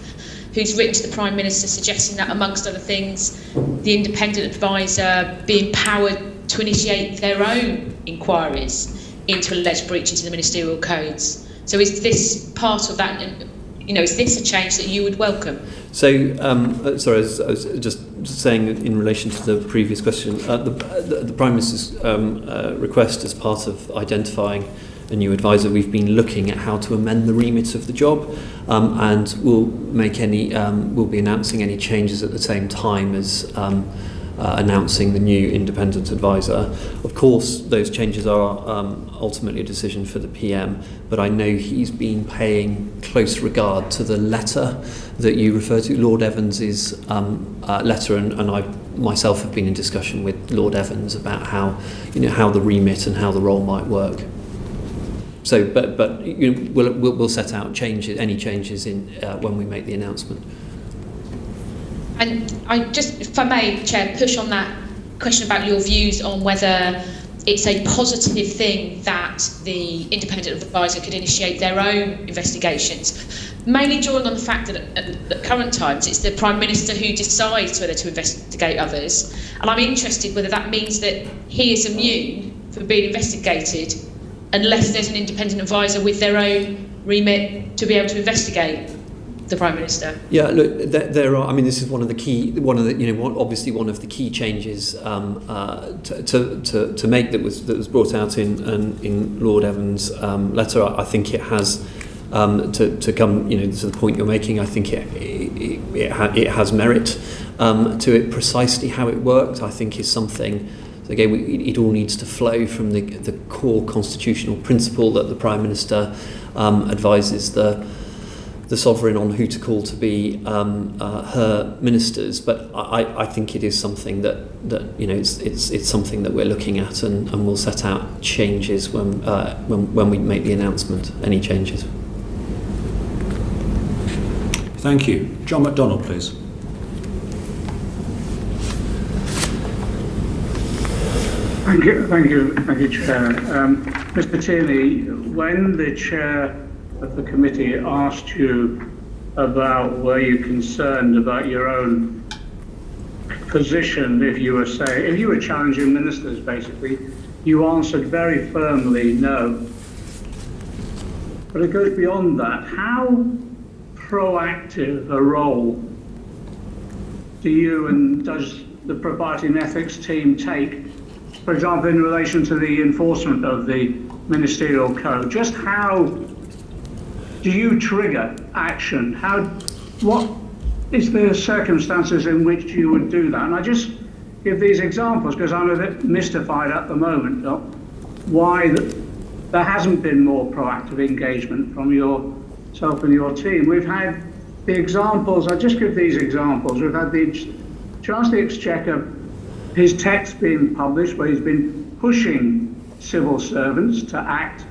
who's written to the Prime Minister suggesting that, amongst other things, the independent advisor be empowered to initiate their own inquiries into alleged breaches in the ministerial codes. So is this part of that, is this a change that you would welcome? So, sorry, I was just saying in relation to the previous question, the Prime Minister's request as part of identifying a new advisor, we've been looking at how to amend the remit of the job, and we'll be announcing any changes at the same time as announcing the new independent advisor. Of course, those changes are ultimately a decision for the PM, but I know he's been paying close regard to the letter that you refer to, Lord Evans's letter, and I myself have been in discussion with Lord Evans about how the remit and how the role might work. So, but we'll set out any changes in when we make the announcement. And I just, if I may, Chair, push on that question about your views on whether it's a positive thing that the independent advisor could initiate their own investigations, mainly drawing on the fact that at current times it's the Prime Minister who decides whether to investigate others. And I'm interested whether that means that he is immune from being investigated unless there's an independent advisor with their own remit to be able to investigate. the Prime Minister? Yeah, look, there are. I mean, this is one of the key changes to make that was brought out in Lord Evans' letter. I think it has to come, to the point you're making. I think it has merit to it. Precisely how it worked, I think, is something. Again, it all needs to flow from the core constitutional principle that the Prime Minister advises the sovereign on who to call to be her ministers. But I think it is something that it's something that we're looking at, and we'll set out changes when we make the announcement. Any changes. Thank you. John MacDonald, please. Thank you, Chair. Mr. Tierney, when the Chair of the committee asked you about were you concerned about your own position if you were challenging ministers, basically, you answered very firmly no. But it goes beyond that. How proactive a role do you and does the Propriety and Ethics team take, for example, in relation to the enforcement of the ministerial code? Just how do you trigger action? What is the circumstances in which you would do that? And I just give these examples because I'm a bit mystified at the moment why there hasn't been more proactive engagement from yourself and your team. We've had the examples, I'll just give these examples. We've had the Chancellor of the Exchequer, his text being published where he's been pushing civil servants to act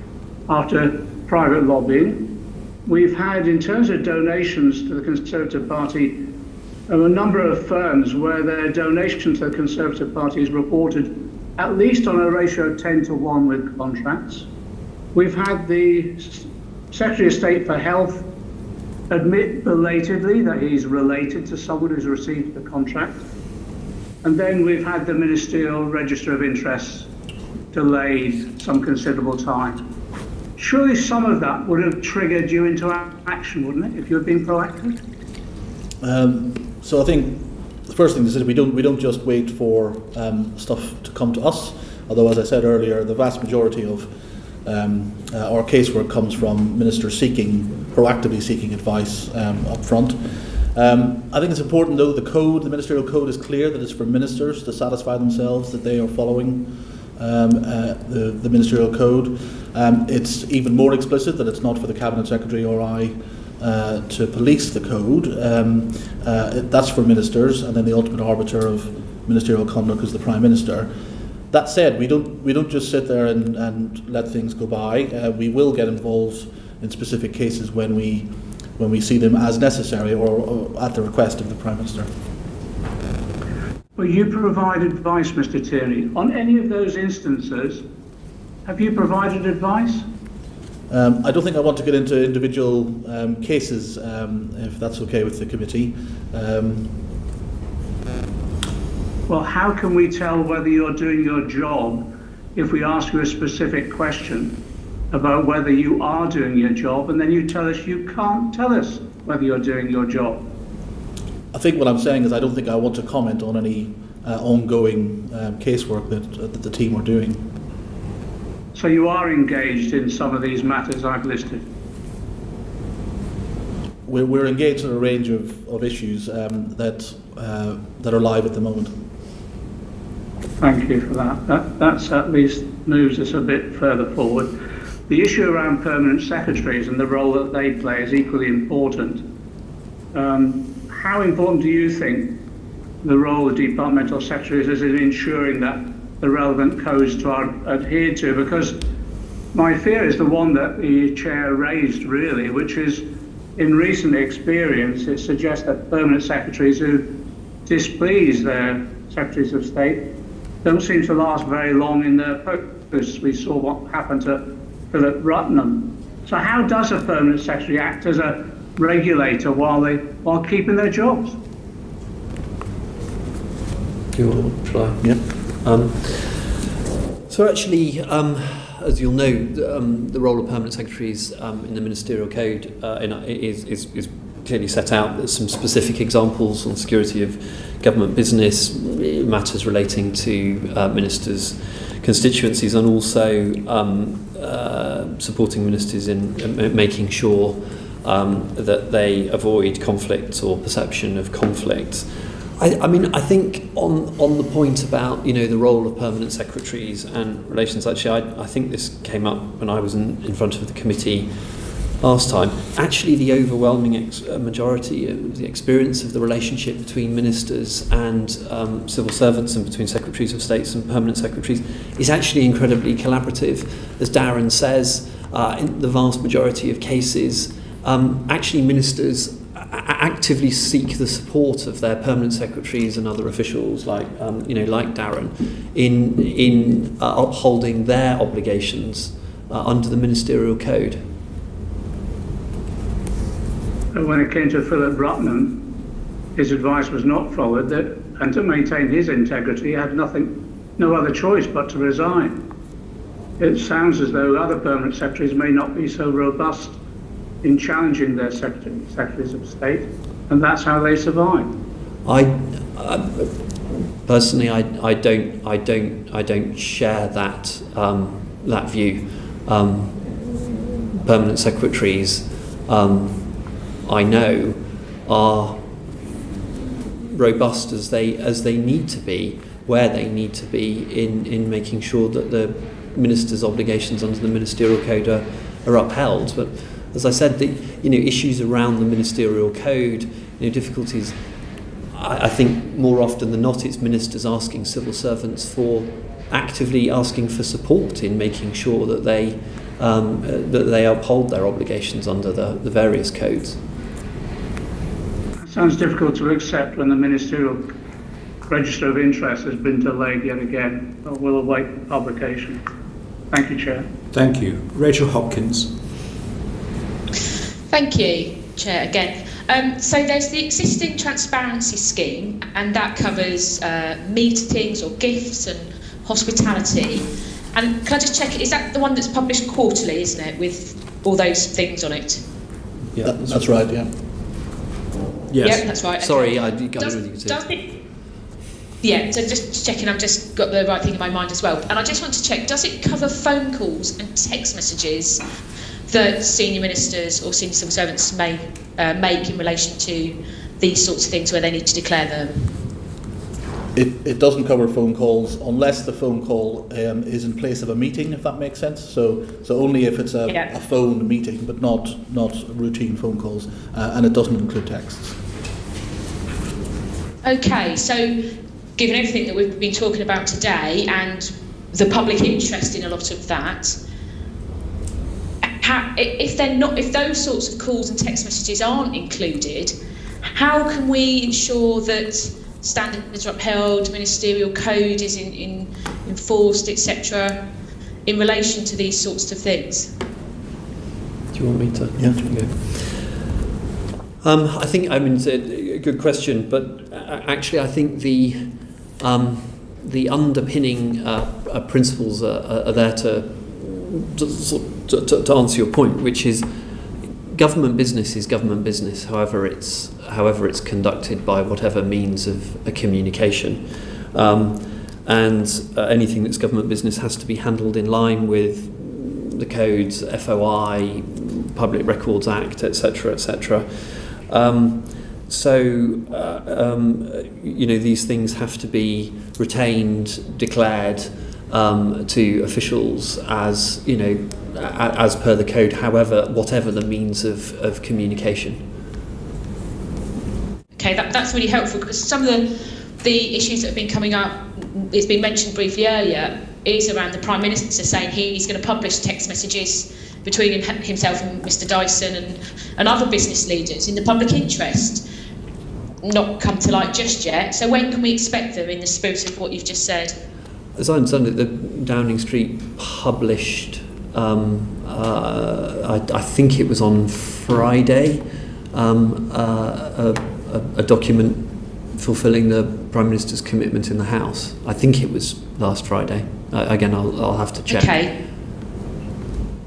after private lobbying. We've had, in terms of donations to the Conservative Party, a number of firms where their donation to the Conservative Party is reported at least on a ratio of 10-1 with contracts. We've had the Secretary of State for Health admit belatedly that he's related to someone who's received the contract. And then we've had the Ministerial Register of Interests delayed some considerable time. Surely some of that would have triggered you into action, wouldn't it, if you had been proactive? So I think the first thing is that we don't just wait for stuff to come to us. Although, as I said earlier, the vast majority of our casework comes from ministers proactively seeking advice up front. I think it's important, though, the ministerial code is clear that it's for ministers to satisfy themselves that they are following the ministerial code. It's even more explicit that it's not for the Cabinet Secretary or I to police the code. That's for ministers, and then the ultimate arbiter of ministerial conduct is the Prime Minister. That said, we don't just sit there and let things go by. We will get involved in specific cases when we see them as necessary or at the request of the Prime Minister. Will you provide advice, Mr. Tierney? On any of those instances, have you provided advice? I don't think I want to get into individual cases, if that's okay with the committee. Well, how can we tell whether you're doing your job if we ask you a specific question about whether you are doing your job and then you tell us you can't tell us whether you're doing your job? I think what I'm saying is I don't think I want to comment on any ongoing casework that the team are doing. So you are engaged in some of these matters I've listed? We're engaged in a range of issues that are live at the moment. Thank you for that. That's at least moves us a bit further forward. The issue around permanent secretaries and the role that they play is equally important. How important do you think the role of departmental secretaries is in ensuring that the relevant codes are adhered to? Because my fear is the one that the chair raised, really, which is in recent experience, it suggests that permanent secretaries who displease their secretaries of state don't seem to last very long in their posts. We saw what happened to Philip Rutnam. So how does a permanent secretary act as a regulator while keeping their jobs? Do you want to try? Yeah. So actually, as you'll know, the role of permanent secretaries in the ministerial code is clearly set out there's some specific examples on security of government business, matters relating to ministers' constituencies, and also supporting ministers in making sure that they avoid conflict or perception of conflict. I mean, I think on the point about, the role of permanent secretaries and relations, actually, I think this came up when I was in front of the committee last time. Actually, the overwhelming majority of the experience of the relationship between ministers and civil servants, and between secretaries of states and permanent secretaries, is actually incredibly collaborative. As Darren says, in the vast majority of cases, actually ministers actively seek the support of their permanent secretaries and other officials, like Darren, in upholding their obligations under the ministerial code. When it came to Philip Rutman, his advice was not followed, and to maintain his integrity, he had no other choice but to resign. It sounds as though other permanent secretaries may not be so robust in challenging their secretaries of state, and that's how they survive. Personally, I don't share that that view. Permanent secretaries, I know, are robust as they need to be, where they need to be in making sure that the minister's obligations under the ministerial code are upheld. But as I said, the issues around the ministerial code, difficulties, I think more often than not it's ministers asking civil servants actively asking for support in making sure that they uphold their obligations under the various codes. Sounds difficult to accept when the ministerial register of interest has been delayed yet again, but we'll await publication. Thank you, Chair. Thank you. Rachel Hopkins. Thank you, Chair, again. So there's the existing transparency scheme, and that covers meetings or gifts and hospitality. And can I just check, is that the one that's published quarterly, isn't it, with all those things on it? Yeah, that's right, yeah. Yes. Yeah, that's right. Okay. Sorry, I didn't really Yeah, so just checking I've just got the right thing in my mind as well. And I just want to check, does it cover phone calls and text messages that senior ministers or senior civil servants may make in relation to these sorts of things where they need to declare them? It doesn't cover phone calls unless the phone call is in place of a meeting, if that makes sense. So only if it's a phone meeting, but not routine phone calls, and it doesn't include texts. Okay, so given everything that we've been talking about today and the public interest in a lot of that, if those sorts of calls and text messages aren't included, how can we ensure that standards are upheld, ministerial code is enforced, etc., in relation to these sorts of things? Do you want me to? Yeah. I think, it's a good question, but actually I think the underpinning principles are there to answer your point, which is government business is government business, however it's conducted by whatever means of a communication, and anything that's government business has to be handled in line with the codes, FOI, Public Records Act, etc., etc. These things have to be retained, declared to officials as per the code, whatever the means of communication. Okay, that's really helpful, because some of the issues that have been coming up, it's been mentioned briefly earlier, is around the Prime Minister saying he's going to publish text messages between himself and Mr Dyson and other business leaders in the public interest. Not come to light just yet. So when can we expect them in the spirit of what you've just said? As I understand it, the Downing Street published, I think it was on Friday, a document fulfilling the Prime Minister's commitment in the House. I think it was last Friday. Again, I'll have to check.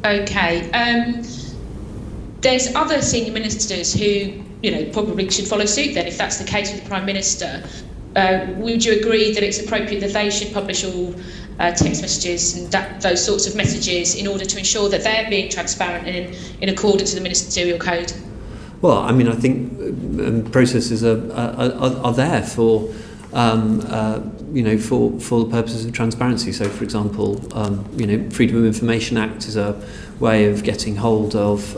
Okay. There's other senior ministers who probably should follow suit then, if that's the case with the Prime Minister. Would you agree that it's appropriate that they should publish all text messages and those sorts of messages in order to ensure that they're being transparent and in accordance with the ministerial code? Well, I mean, I think processes are there for for the purposes of transparency. So, for example, Freedom of Information Act is a way of getting hold of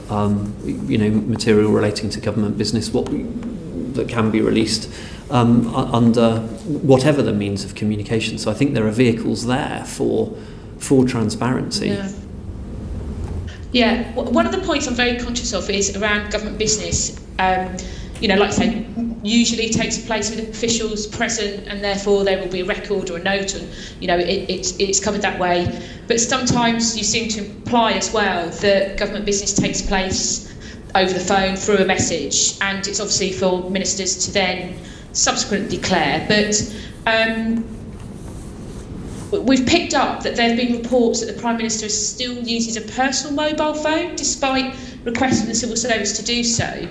material relating to government business that can be released under whatever the means of communication. So I think there are vehicles there for transparency. Yeah, one of the points I'm very conscious of is around government business. Like I say, usually takes place with officials present, and therefore there will be a record or a note, and it's covered that way. But sometimes you seem to imply as well that government business takes place over the phone through a message, and it's obviously for ministers to then subsequently declare. But we've picked up that there have been reports that the Prime Minister still uses a personal mobile phone despite requests from the civil service to do so,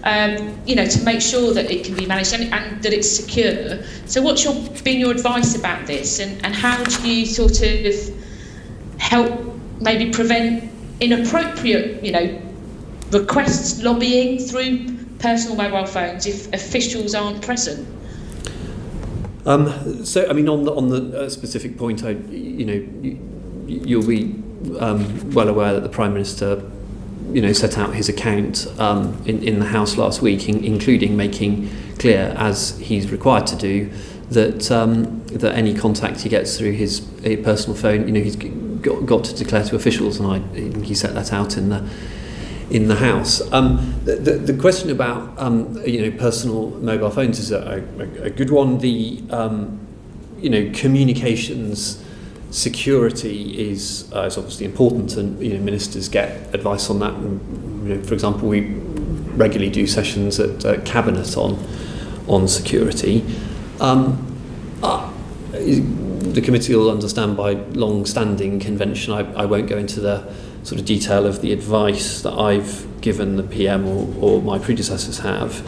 to make sure that it can be managed and that it's secure. So what's been your advice about this, and how do you sort of help maybe prevent inappropriate, requests, lobbying through personal mobile phones if officials aren't present? So, I mean, on the specific point, you'll be well aware that the Prime Minister, set out his account in the House last week, including making clear, as he's required to do, that any contact he gets through his personal phone, he's got to declare to officials, and he set that out in the House. The question about personal mobile phones is a good one. The communications security is obviously important, and ministers get advice on that. And, for example, we regularly do sessions at Cabinet on security. The committee will understand by long-standing convention. I won't go into the sort of detail of the advice that I've given the PM or my predecessors have.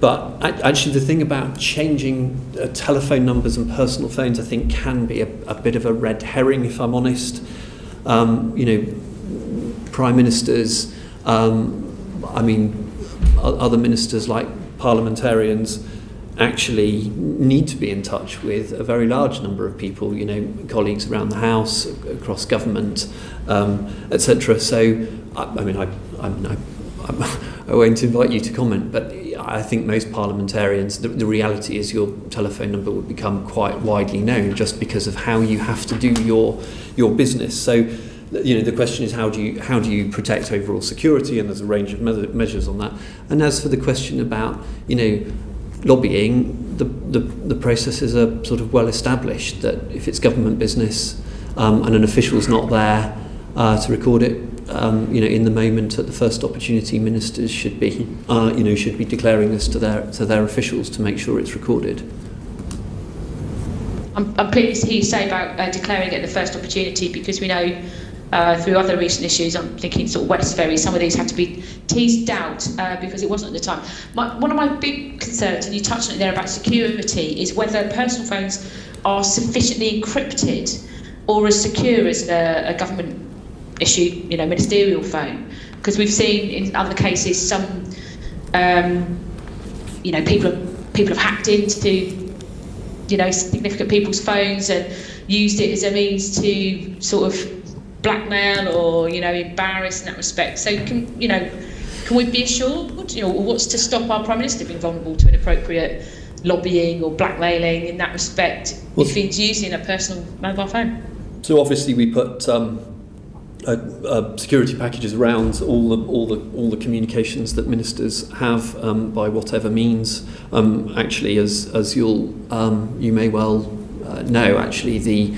But actually, the thing about changing telephone numbers and personal phones, I think, can be a bit of a red herring, if I'm honest. Prime ministers, other ministers like parliamentarians actually need to be in touch with a very large number of people, colleagues around the House, across government, etc. So, I won't invite you to comment, but I think most parliamentarians, the reality is your telephone number would become quite widely known just because of how you have to do your business. So, the question is how do you protect overall security, and there's a range of measures on that. And as for the question about lobbying, the processes are sort of well established, that if it's government business and an official's not there to record it, in the moment, at the first opportunity, ministers should be declaring this to their officials to make sure it's recorded. I'm pleased to hear you say about declaring it at the first opportunity, because we know through other recent issues, I'm thinking sort of West Ferry, some of these had to be teased out because it wasn't at the time. One of my big concerns, and you touched on it there about security, is whether personal phones are sufficiently encrypted or as secure as a government issued, ministerial phone. Because we've seen in other cases some, people have hacked into, significant people's phones and used it as a means to sort of blackmail or embarrass in that respect. So can we be assured, what's to stop our Prime Minister being vulnerable to inappropriate lobbying or blackmailing in that respect if he's using a personal mobile phone? So obviously we put security packages around all the communications that ministers have by whatever means. Actually, as you may well know, actually the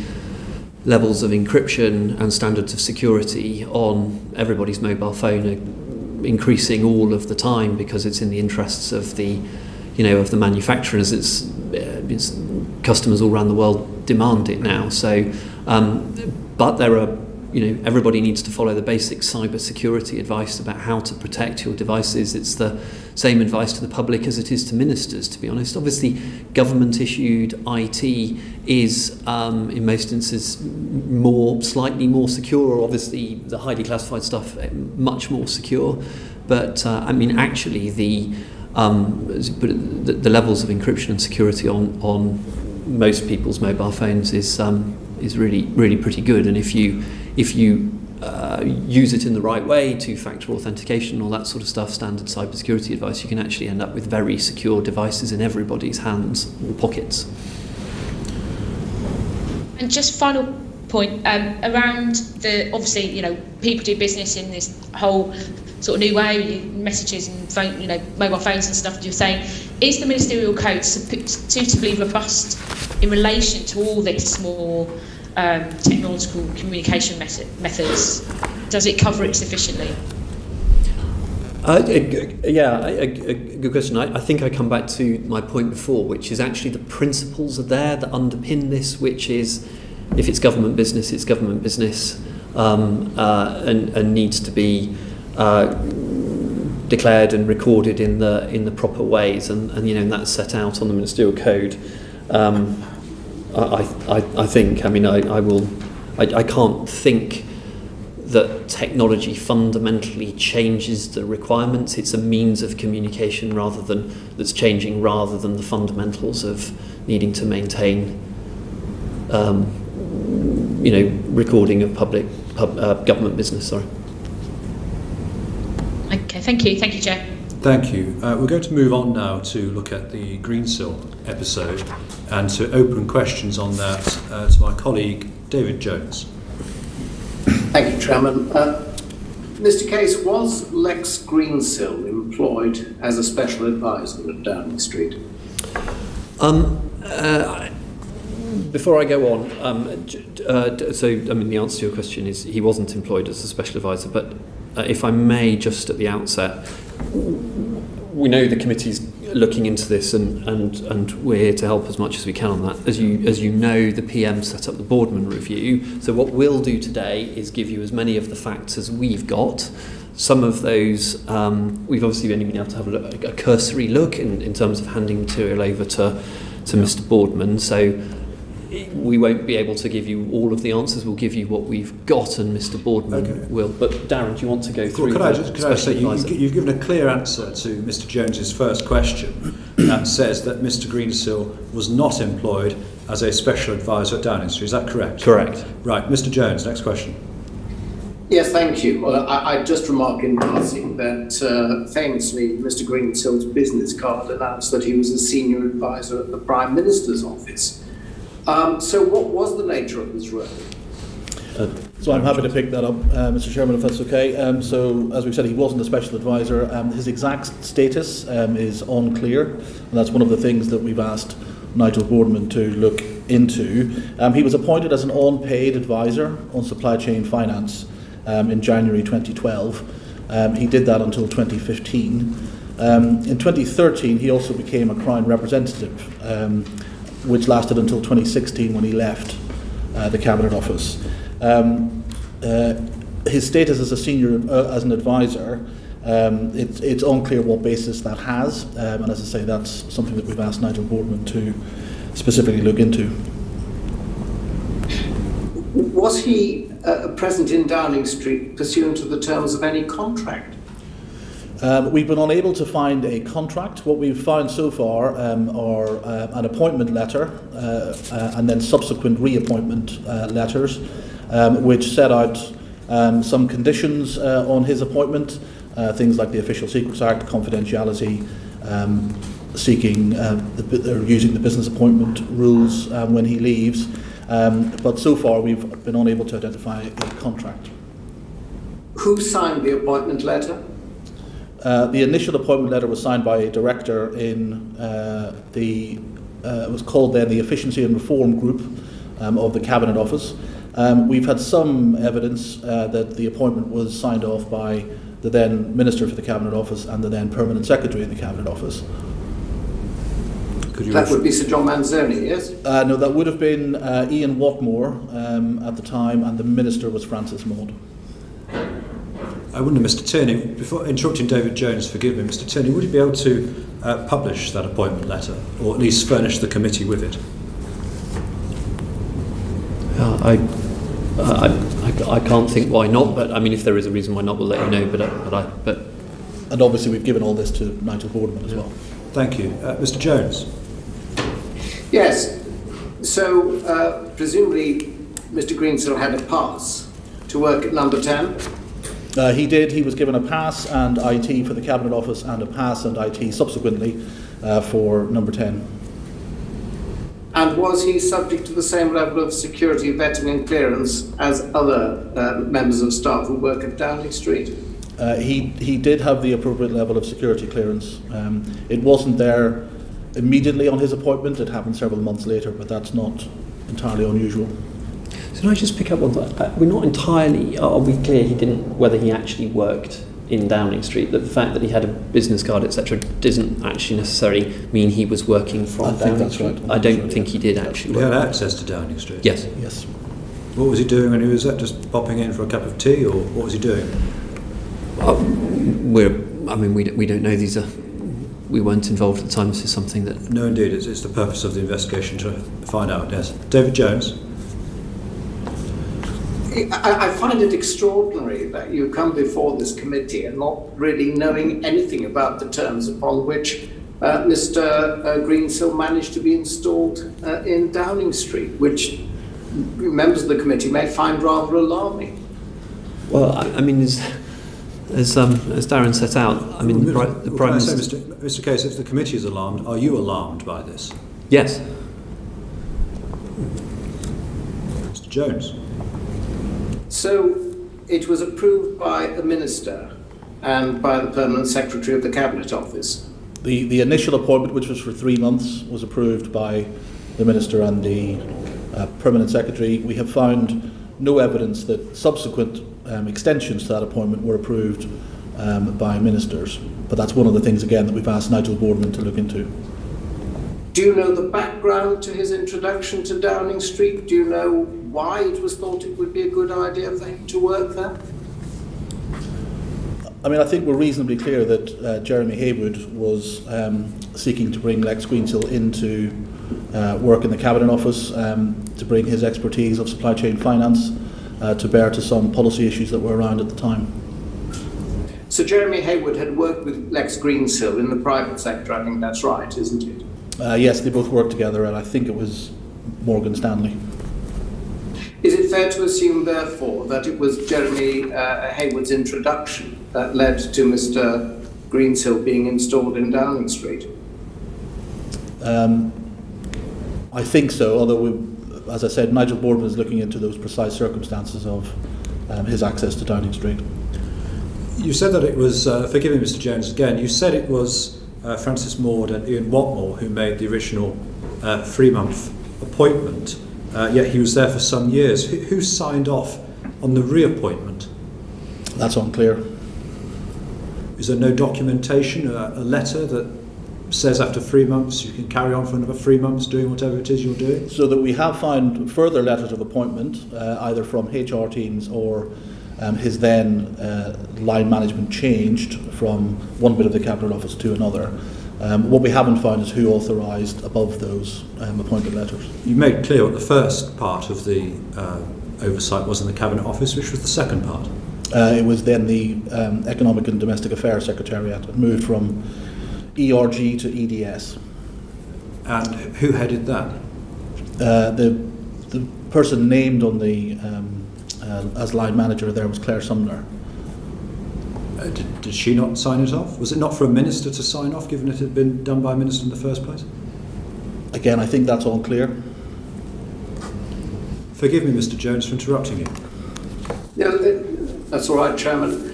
levels of encryption and standards of security on everybody's mobile phone are increasing all of the time, because it's in the interests of the manufacturers. It's customers all around the world demand it now. So, but there are everybody needs to follow the basic cyber security advice about how to protect your devices. It's the same advice to the public as it is to ministers, to be honest. Obviously, government-issued IT is, in most instances, slightly more secure, or obviously the highly classified stuff much more secure. But actually, the levels of encryption and security on most people's mobile phones is really pretty good. And if you use it in the right way, two-factor authentication, all that sort of stuff, standard cybersecurity advice, you can actually end up with very secure devices in everybody's hands or pockets. And just final point around obviously, people do business in this whole sort of new way, messages and phone, mobile phones and stuff. You're saying, is the ministerial code suitably robust in relation to all this more technological communication methods? Does it cover it sufficiently? A good question. I think I come back to my point before, which is actually the principles are there that underpin this, which is if it's government business, it's government business, and needs to be declared and recorded in the proper ways, and that's set out on the ministerial code. I think. I can't think that technology fundamentally changes the requirements. It's a means of communication that's changing rather than the fundamentals of needing to maintain, recording of government business. Sorry. Okay, thank you, Chair. Thank you. We're going to move on now to look at the Greensill episode and to open questions on that to my colleague David Jones. Thank you, Chairman. Mr. Case, was Lex Greensill employed as a special advisor at Downing Street? Before I go on, the answer to your question is he wasn't employed as a special advisor, but if I may, just at the outset, we know the committee's looking into this, and we're here to help as much as we can on that. As you know, the PM set up the Boardman review. So what we'll do today is give you as many of the facts as we've got. Some of those we've obviously only been able to have a cursory look in terms of handing material over to Mr. Boardman. So we won't be able to give you all of the answers. We'll give you what we've got, and Mr. Boardman will. But Darren, do you want to go through? Could I say you've given a clear answer to Mr. Jones's first question that says that Mr. Greensill was not employed as a special advisor at Downing Street. Is that correct? Correct. Right, Mr. Jones. Next question. Yes, thank you. Well, I just remark in passing that famously Mr. Greensill's business card announced that he was a senior advisor at the Prime Minister's office. So what was the nature of his role? So I'm happy to pick that up, Mr. Chairman, if that's okay. So as we've said, he wasn't a special advisor. His exact status is unclear, and that's one of the things that we've asked Nigel Boardman to look into. He was appointed as an unpaid advisor on supply chain finance in January 2012. He did that until 2015. In 2013, he also became a Crown representative, which lasted until 2016 when he left the Cabinet Office. His status as a senior, as an advisor, it's unclear what basis that has, and as I say, that's something that we've asked Nigel Boardman to specifically look into. Was he present in Downing Street pursuant to the terms of any contract? We've been unable to find a contract. What we've found so far are an appointment letter and then subsequent reappointment letters, which set out some conditions on his appointment, things like the Official Secrets Act, confidentiality, seeking or using the business appointment rules when he leaves. But so far we've been unable to identify a contract. Who signed the appointment letter? The initial appointment letter was signed by a director in it was called then the Efficiency and Reform Group of the Cabinet Office. We've had some evidence that the appointment was signed off by the then Minister for the Cabinet Office and the then Permanent Secretary in the Cabinet Office. Could you That would be Sir John Manzoni, yes? No, that would have been Ian Watmore at the time, and the minister was Francis Maud. I wonder, Mr. Tierney, before interrupting David Jones, forgive me, Mr. Tierney, would you be able to publish that appointment letter, or at least furnish the committee with it? I can't think why not, but I mean, if there is a reason why not, we'll let you know. But And obviously we've given all this to Nigel Boardman as well. Thank you. Mr. Jones? Yes. So, presumably, Mr. Greensill had a pass to work at number 10? He did. He was given a pass and IT for the Cabinet Office and a pass and IT subsequently for number 10. And was he subject to the same level of security, vetting and clearance as other members of staff who work at Downing Street? He did have the appropriate level of security clearance. It wasn't there immediately on his appointment. It happened several months later, but that's not entirely unusual. So can I just pick up on that? We're not entirely, are we clear he didn't, whether he actually worked in Downing Street, that the fact that he had a business card, etc., doesn't actually necessarily mean he was working from Downing Street? Right. I don't think he did actually He had work. access to Downing Street? Yes. Yes. What was he doing when he was there? Just popping in for a cup of tea, or what was he doing? We don't know. We weren't involved at the time. This is something that... No, indeed. It's the purpose of the investigation to find out, yes. David Jones? I find it extraordinary that you come before this committee and not really knowing anything about the terms upon which Mr. Greensill managed to be installed in Downing Street, which members of the committee may find rather alarming. Well, I mean, as Darren set out, I mean, the Prime Minister... Mr. Case, if the committee is alarmed, are you alarmed by this? Yes. Mr. Jones? So it was approved by the Minister and by the Permanent Secretary of the Cabinet Office. The initial appointment, which was for 3 months, was approved by the Minister and the Permanent Secretary. We have found no evidence that subsequent extensions to that appointment were approved by ministers. But that's one of the things, again, that we've asked Nigel Boardman to look into. Do you know the background to his introduction to Downing Street? Do you know why it was thought it would be a good idea for him to work there? I mean, I think we're reasonably clear that Jeremy Haywood was seeking to bring Lex Greensill into work in the Cabinet Office, to bring his expertise of supply chain finance to bear to some policy issues that were around at the time. So Jeremy Haywood had worked with Lex Greensill in the private sector, I think that's right, isn't it? Yes, they both worked together, and I think it was Morgan Stanley. Is it fair to assume, therefore, that it was Jeremy Haywood's introduction that led to Mr. Greensill being installed in Downing Street? I think so, although, as I said, Nigel Boardman is looking into those precise circumstances of his access to Downing Street. You said that it was, forgive me Mr. Jones again, you said it was Francis Maud and Ian Watmore who made the original 3-month appointment, yet he was there for some years. Who signed off on the reappointment? That's unclear. Is there no documentation, a letter that says after 3 months you can carry on for another 3 months doing whatever it is you're doing? So that we have found further letters of appointment, either from HR teams or his then line management changed from one bit of the Cabinet Office to another. What we haven't found is who authorised above those appointment letters. You made clear what the first part of the oversight was in the Cabinet Office, which was the second part. It was then the Economic and Domestic Affairs Secretariat. It moved from ERG to EDS. And who headed that? The person named on the as line manager there was Claire Sumner. Did she not sign it off? Was it not for a minister to sign off, given it had been done by a minister in the first place? Again, I think that's all clear. Forgive me, Mr. Jones, for interrupting you. Yeah, that's all right, Chairman.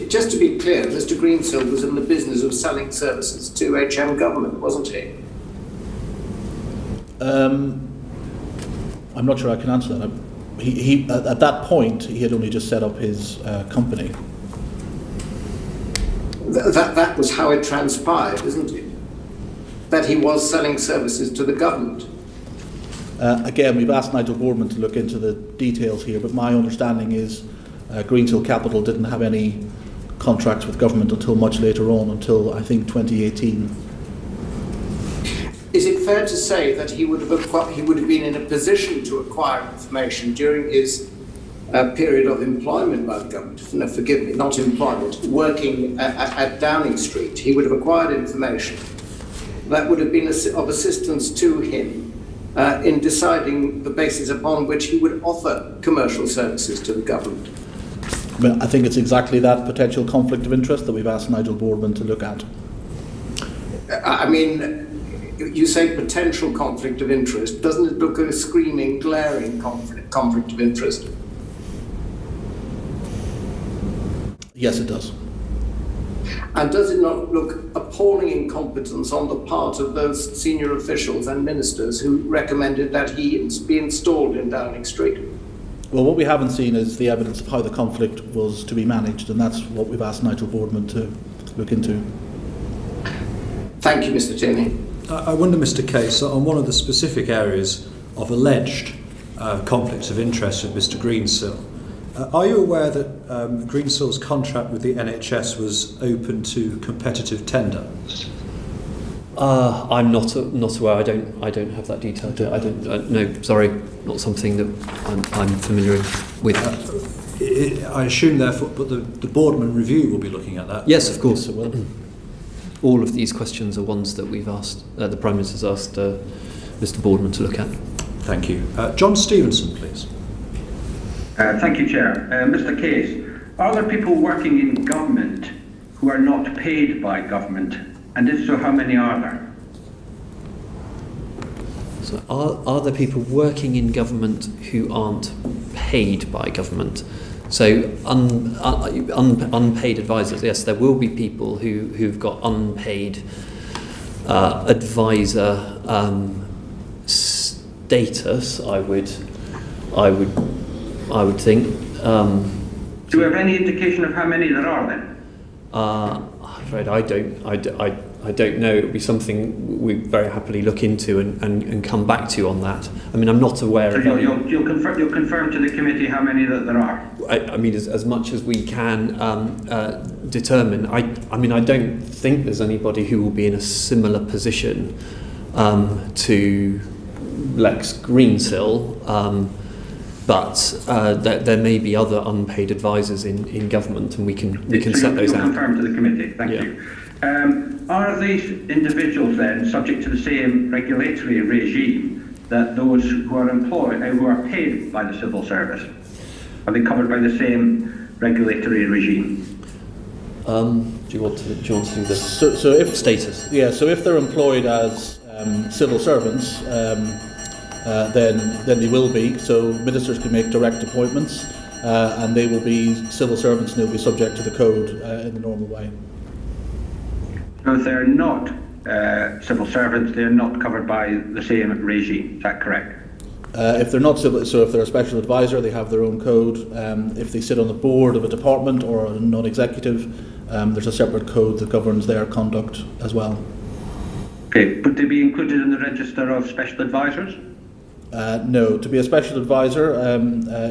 Just to be clear, Mr. Greensill was in the business of selling services to HM government, wasn't he? I'm not sure I can answer that. He at that point, he had only just set up his company. That was how it transpired, isn't it? that he was selling services to the government? Again, we've asked Nigel Boardman to look into the details here, but my understanding is Greensill Capital didn't have any contracts with government until much later on, until I think 2018. Is it fair to say that he would have been in a position to acquire information during his period of employment by the government? No, forgive me, not employment, working at Downing Street. He would have acquired information that would have been of assistance to him in deciding the basis upon which he would offer commercial services to the government. I mean, I think it's exactly that potential conflict of interest that we've asked Nigel Boardman to look at. I mean, you say potential conflict of interest. Doesn't it look like a screaming, glaring conflict of interest? Yes, it does. And does it not look appalling incompetence on the part of those senior officials and ministers who recommended that he be installed in Downing Street? Well, what we haven't seen is the evidence of how the conflict was to be managed, and that's what we've asked Nigel Boardman to look into. Thank you, Mr. Tierney. I wonder, Mr. Case, on one of the specific areas of alleged conflicts of interest with Mr. Greensill, are you aware that Greensill's contract with the NHS was open to competitive tender? I'm not aware. I don't have that detail. I don't. No, sorry, not something that I'm familiar with. I assume, therefore, but the Boardman review will be looking at that. Yes, of course it will. All of these questions are ones that we've asked. The Prime Minister's asked Mr. Boardman to look at. Thank you, John Stevenson, please. Thank you, Chair. Mr. Case, are there people working in government who are not paid by government? And if so, how many are there? So are there people working in government who aren't paid by government? So unpaid advisors, yes, there will be people who've got unpaid advisor status. I would think. Do we have any indication of how many there are then? I'm afraid I don't know. It would be something we very happily look into and come back to you on that. I mean, I'm not aware of any. You'll confirm to the committee how many that there are? I mean, as much as we can determine. I mean, I don't think there's anybody who will be in a similar position to Lex Greensill. But there may be other unpaid advisors in government, and we can set those out. Confirm to the committee. Thank you. Are these individuals then subject to the same regulatory regime that those who are employed, who are paid by the civil service? Are they covered by the same regulatory regime? Do you want to do this? So if status? Yeah. So if they're employed as civil servants. Then they will be. So ministers can make direct appointments, and they will be civil servants, and they'll be subject to the code in the normal way. So if they're not civil servants, they're not covered by the same regime. Is that correct? If they're not civil, so if they're a special advisor, they have their own code. If they sit on the board of a department or a non-executive, there's a separate code that governs their conduct as well. Okay, would they be included in the register of special advisors? No, to be a special advisor,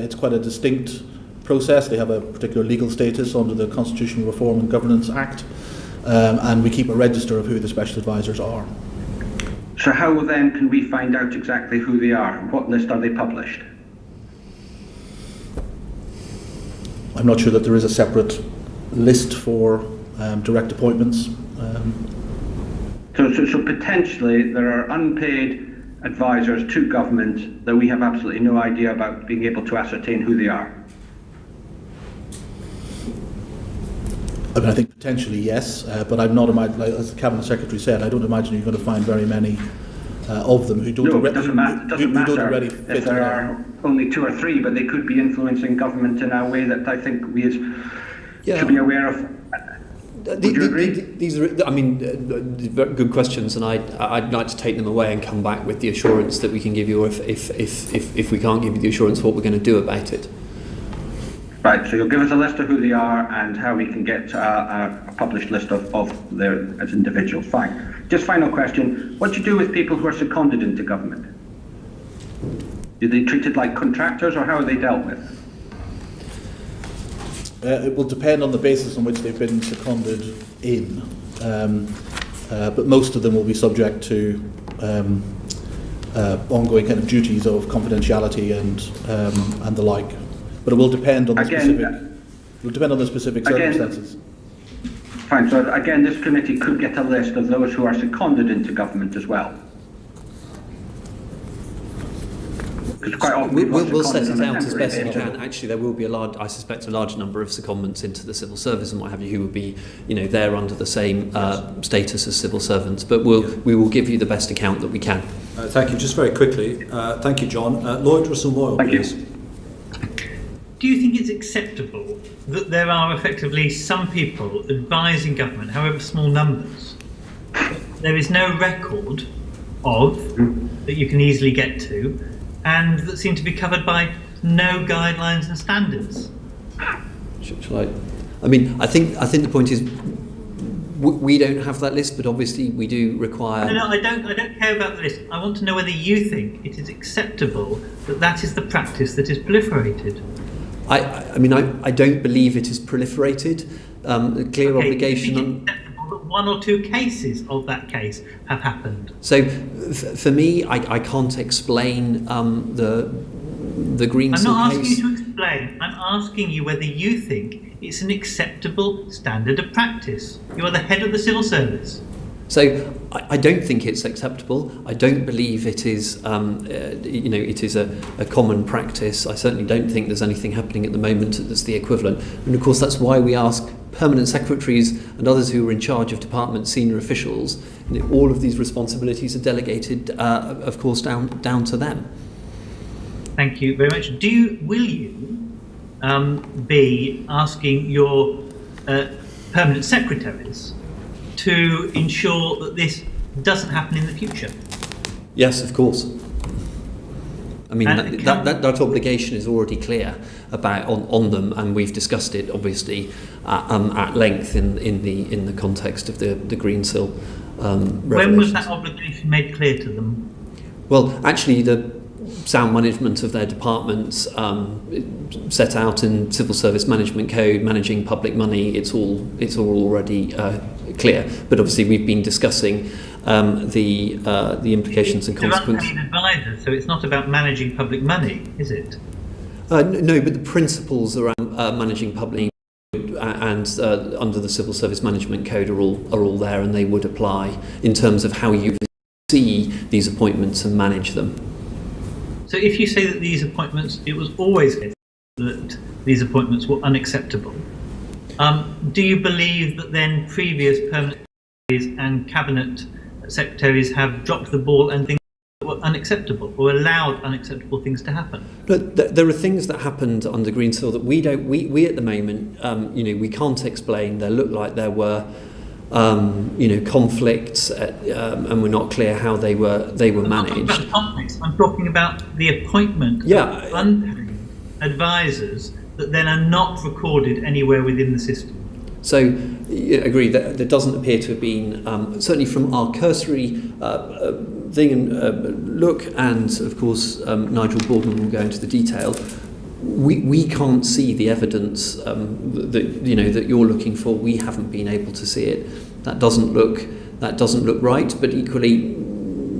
it's quite a distinct process. They have a particular legal status under the Constitutional Reform and Governance Act, and we keep a register of who the special advisors are. So how then can we find out exactly who they are? What list are they published? I'm not sure that there is a separate list for direct appointments. So potentially there are unpaid advisors to government that we have absolutely no idea about being able to ascertain who they are. I mean, I think potentially yes, but I'm not, as the Cabinet Secretary said, I don't imagine you're going to find very many of them who don't, no, it doesn't matter already if fit there are only 2 or 3, but they could be influencing government in a way that I think we should be aware of. Would you agree? These are, I mean, good questions, and I'd like to take them away and come back with the assurance that we can give you, or if we can't give you the assurance, what we're going to do about it. Right, so you'll give us a list of who they are and how we can get a published list of their as individuals. Fine. just final question. What do you do with people who are seconded into government? Are they treated like contractors, or how are they dealt with? It will depend on the basis on which they've been seconded in, but most of them will be subject to ongoing kind of duties of confidentiality and the like. But it will depend on the specific circumstances. Fine. So again, this committee could get a list of those who are seconded into government as well. Quite often we'll set it out as best we can. Actually, there will be I suspect a large number of secondments into the civil service and what have you, who will be, there under the same status as civil servants. But we will give you the best account that we can. Thank you. Just very quickly, thank you, John. Lloyd Russell-Moyle, please. Do you think it's acceptable that there are effectively some people advising government, however small numbers, there is no record of that you can easily get to, and that seem to be covered by no guidelines and standards? Shall I? I mean, I think the point is we don't have that list, but obviously we do require. No, I don't care about the list. I want to know whether you think it is acceptable that is the practice that is proliferated. I mean, I don't believe it is proliferated. A clear obligation on. That one or two cases of that case have happened. So, for me, I can't explain the Greensill case. I'm not asking you to explain. I'm asking you whether you think it's an acceptable standard of practice. You are the head of the civil service. So I don't think it's acceptable. I don't believe it is, it is a common practice. I certainly don't think there's anything happening at the moment that's the equivalent. And of course, that's why we ask permanent secretaries and others who are in charge of department senior officials. All of these responsibilities are delegated, of course, down to them. Thank you very much. Will you be asking your permanent secretaries to ensure that this doesn't happen in the future? Yes, of course. I mean, that obligation is already clear about on them, and we've discussed it obviously at length in the context of the Greensill When was that obligation made clear to them? Well, actually, the sound management of their departments set out in Civil Service Management Code, managing public money. It's all already clear. But obviously, we've been discussing the implications and consequences. They're unpaid advisors, so it's not about managing public money, is it? No, but the principles around managing public and under the Civil Service Management Code are all there, and they would apply in terms of how you see these appointments and manage them. So if you say that these appointments, it was always that these appointments were unacceptable, do you believe that then previous permanent secretaries and cabinet secretaries have dropped the ball and things that were unacceptable or allowed unacceptable things to happen? Look, there are things that happened under Greensill that we at the moment, we can't explain. There looked like there were conflicts, and we're not clear how they were managed. I'm talking about the appointment of unpaid advisors that then are not recorded anywhere within the system. So, agree that there doesn't appear to have been, certainly from our cursory thing and look, and of course Nigel Boardman will go into the detail. We can't see the evidence that you're looking for. We haven't been able to see it. That doesn't look right. But equally,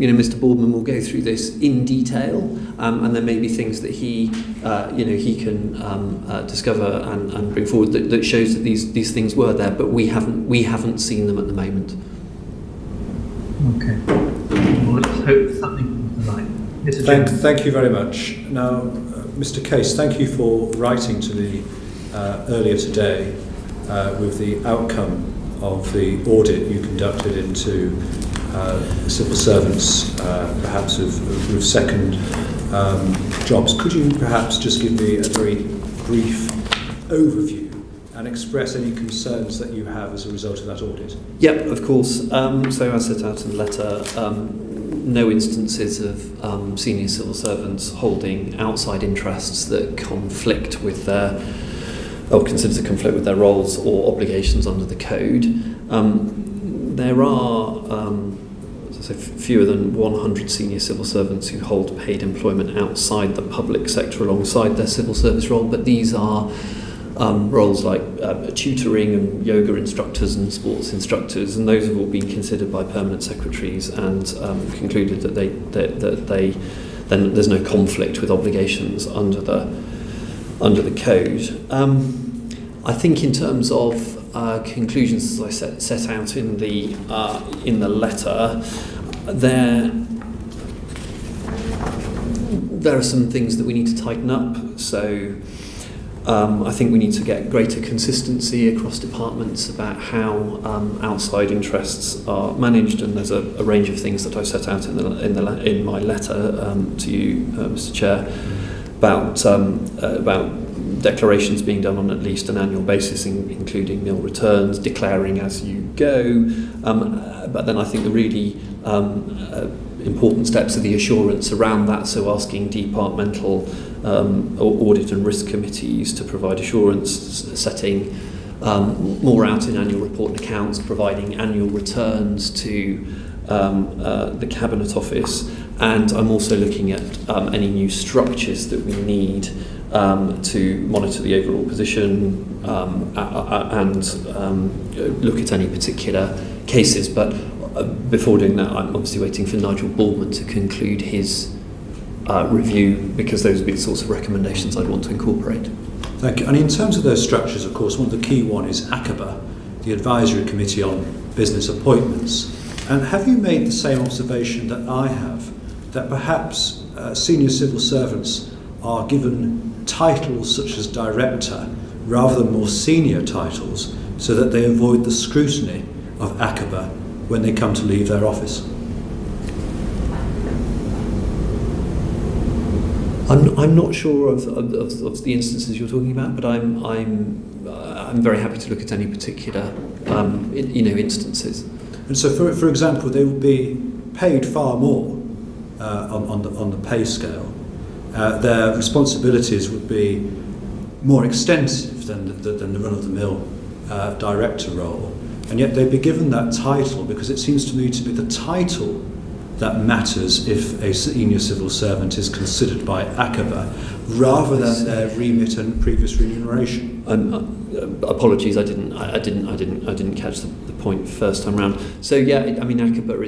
Mr. Boardman will go through this in detail, and there may be things that he can discover and bring forward that shows that these things were there. But we haven't seen them at the moment. Okay. Well, let's hope something comes to light. Thank you very much. Now, Mr. Case, thank you for writing to me earlier today with the outcome of the audit you conducted into civil servants, perhaps of second jobs. Could you perhaps just give me a very brief overview and express any concerns that you have as a result of that audit? Yeah, of course. So I set out in the letter no instances of senior civil servants holding outside interests that conflict with their, or consider to conflict with their roles or obligations under the code. there are, as I say, fewer than 100 senior civil servants who hold paid employment outside the public sector alongside their civil service role, but these are roles like tutoring and yoga instructors and sports instructors, and those have all been considered by permanent secretaries and concluded that then there's no conflict with obligations under the code. I think in terms of conclusions, as I set out in the letter, there are some things that we need to tighten up. So I think we need to get greater consistency across departments about how outside interests are managed, and there's a range of things that I set out in my letter to you, Mr. Chair, about declarations being done on at least an annual basis, including nil returns, declaring as you go. But then I think the really important steps are the assurance around that, so asking departmental audit and risk committees to provide assurance, setting more out in annual report and accounts, providing annual returns to the Cabinet Office, and I'm also looking at any new structures that we need to monitor the overall position and look at any particular cases. But before doing that, I'm obviously waiting for Nigel Baldwin to conclude his review, because those would be the sorts of recommendations I'd want to incorporate. Thank you. And in terms of those structures, of course, one of the key one is ACABA, the Advisory Committee on Business Appointments. And have you made the same observation that I have, that perhaps senior civil servants are given titles such as director rather than more senior titles, so that they avoid the scrutiny of ACABA when they come to leave their office? I'm not sure of the instances you're talking about, but I'm very happy to look at any particular instances. And so, for example, they would be paid far more on the pay scale. Their responsibilities would be more extensive than the run-of-the-mill director role, and yet they'd be given that title because it seems to me to be the title that matters if a senior civil servant is considered by ACABA, rather than their remit and previous remuneration. Apologies, I didn't catch the point first time round. So yeah, I mean, ACABA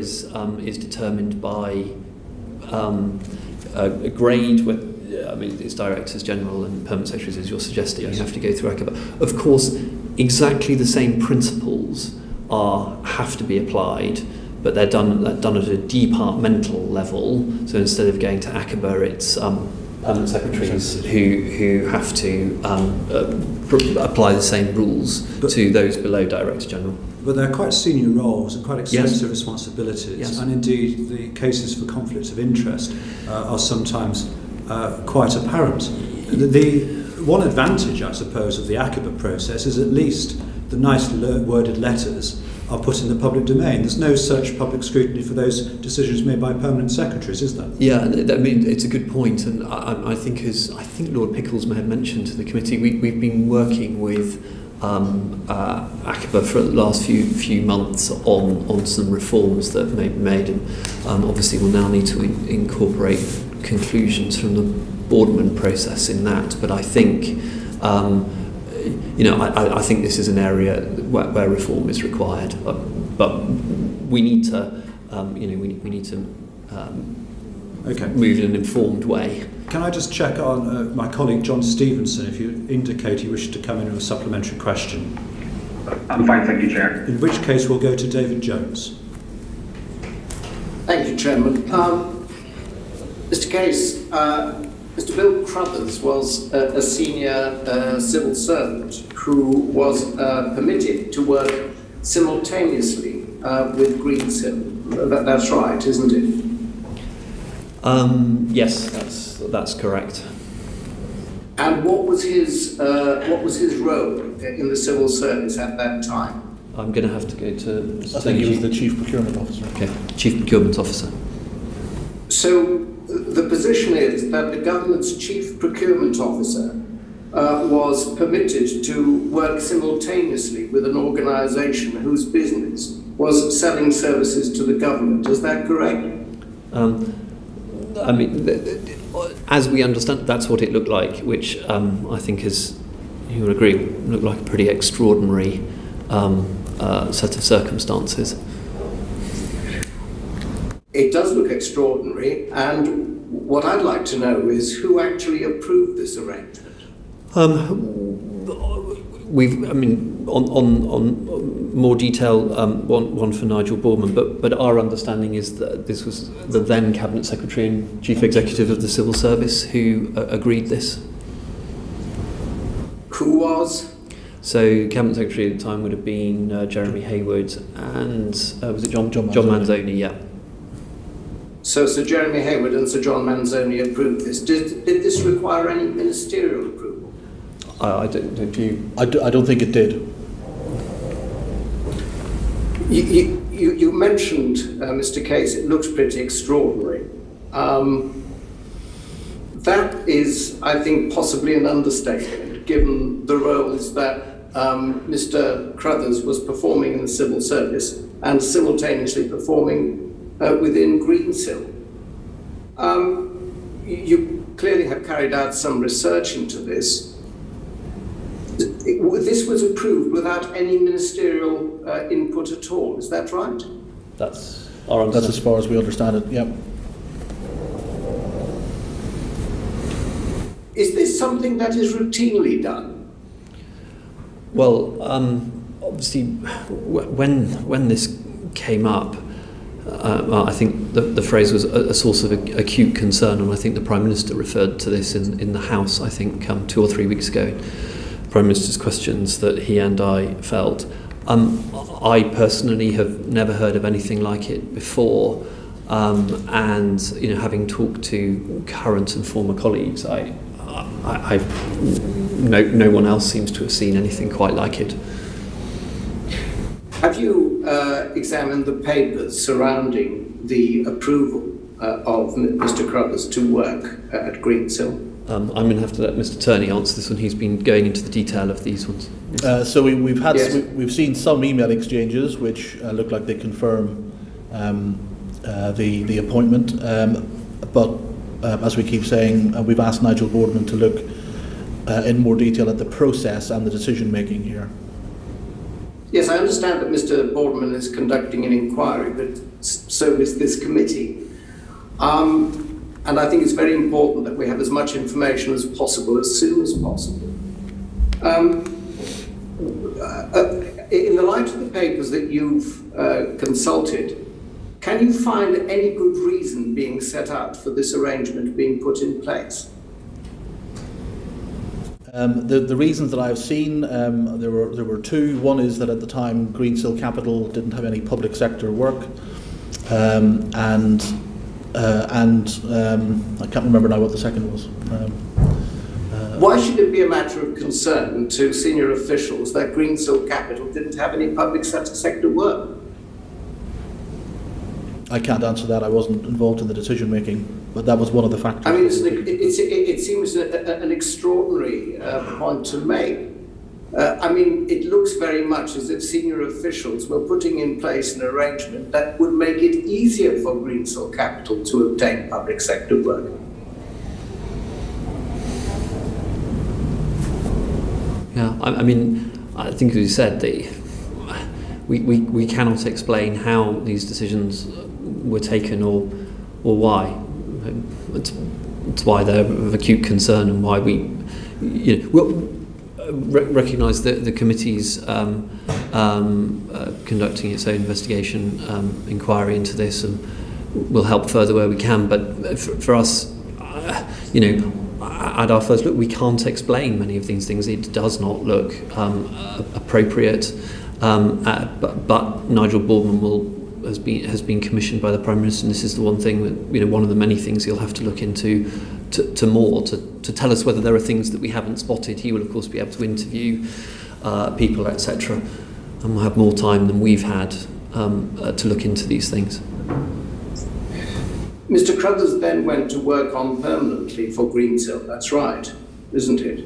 is determined by a grade. It's directors general and permanent secretaries, as you're suggesting. Yes. You have to go through ACABA. Of course, exactly the same principles have to be applied, but they're done at a departmental level. So instead of going to ACABA, it's permanent secretaries who have to apply the same rules to those below Director General. But they're quite senior roles and quite extensive Yes. responsibilities, Yes. and indeed the cases for conflicts of interest are sometimes quite apparent. The one advantage, I suppose, of the ACABA process is at least the nicely worded letters are put in the public domain. There's no such public scrutiny for those decisions made by permanent secretaries, is there? Yeah, I mean, it's a good point, and I think Lord Pickles may have mentioned to the committee, we've been working with ACABA for the last few months on some reforms that may be made, and obviously we'll now need to incorporate conclusions from the Boardman process in that. But I think I think this is an area where reform is required, but we need to move in an informed way. Can I just check on my colleague John Stevenson, if you indicate you wish to come in with a supplementary question? I'm fine, thank you, Chair. In which case we'll go to David Jones. Thank you, Chairman. Mr. Case, Mr. Bill Cruthers was a senior civil servant who was permitted to work simultaneously with Greensill. That's right, isn't it? Yes, that's correct. And what was his role in the civil service at that time? I'm going to have to go to... I think he was the Chief Procurement Officer. Okay, Chief Procurement Officer. So the position is that the government's Chief Procurement Officer was permitted to work simultaneously with an organisation whose business was selling services to the government. Is that correct? I mean, as we understand, that's what it looked like, which I think is, you would agree, looked like a pretty extraordinary set of circumstances. It does look extraordinary, and what I'd like to know is who actually approved this arrangement. On more detail, one for Nigel Boardman, but our understanding is that this was the then Cabinet Secretary and Chief Executive of the Civil Service who agreed this. Who was? So Cabinet Secretary at the time would have been Jeremy Hayward and was it John Manzoni? Yeah. So Sir Jeremy Hayward and Sir John Manzoni approved this. Did this require any ministerial approval? I don't think it did. You mentioned, Mr. Case, it looks pretty extraordinary. That is, I think, possibly an understatement, given the roles that Mr. Crothers was performing in the civil service and simultaneously performing within Greensill. You clearly have carried out some research into this. This was approved without any ministerial input at all, is that right? That's as far as we understand it, yeah. Is this something that is routinely done? Well, obviously, when this came up, I think the phrase was a source of acute concern, and I think the Prime Minister referred to this in the House, I think, 2 or 3 weeks ago. Prime Minister's questions that he and I felt. I personally have never heard of anything like it before, and having talked to current and former colleagues, no one else seems to have seen anything quite like it. Have you examined the papers surrounding the approval of Mr. Crothers to work at Greensill? I'm going to have to let Mr. Turney answer this one. He's been going into the detail of these ones. So we've seen some email exchanges which look like they confirm the appointment, but as we keep saying, we've asked Nigel Boardman to look in more detail at the process and the decision making here. Yes, I understand that Mr. Boardman is conducting an inquiry, but so is this committee. And I think it's very important that we have as much information as possible, as soon as possible. In the light of the papers that you've consulted, can you find any good reason being set out for this arrangement being put in place? The reasons that I've seen, there were two. One is that at the time Greensill Capital didn't have any public sector work, and I can't remember now what the second was. Why should it be a matter of concern to senior officials that Greensill Capital didn't have any public sector work? I can't answer that. I wasn't involved in the decision making, but that was one of the factors. I mean, it seems an extraordinary point to make. I mean, it looks very much as if senior officials were putting in place an arrangement that would make it easier for Greensill Capital to obtain public sector work. Yeah, I mean, I think as you said, we cannot explain how these decisions were taken or why. It's why they're of acute concern and why we recognise that the committee's conducting its own investigation inquiry into this, and we'll help further where we can. But for us, at our first look, we can't explain many of these things. It does not look appropriate. But Nigel Boardman has been commissioned by the Prime Minister, and this is the one thing that one of the many things he'll have to look into to tell us whether there are things that we haven't spotted. He will of course be able to interview people, etc., and we'll have more time than we've had to look into these things. Mr. Crothers then went to work on permanently for Greensill. That's right, isn't it?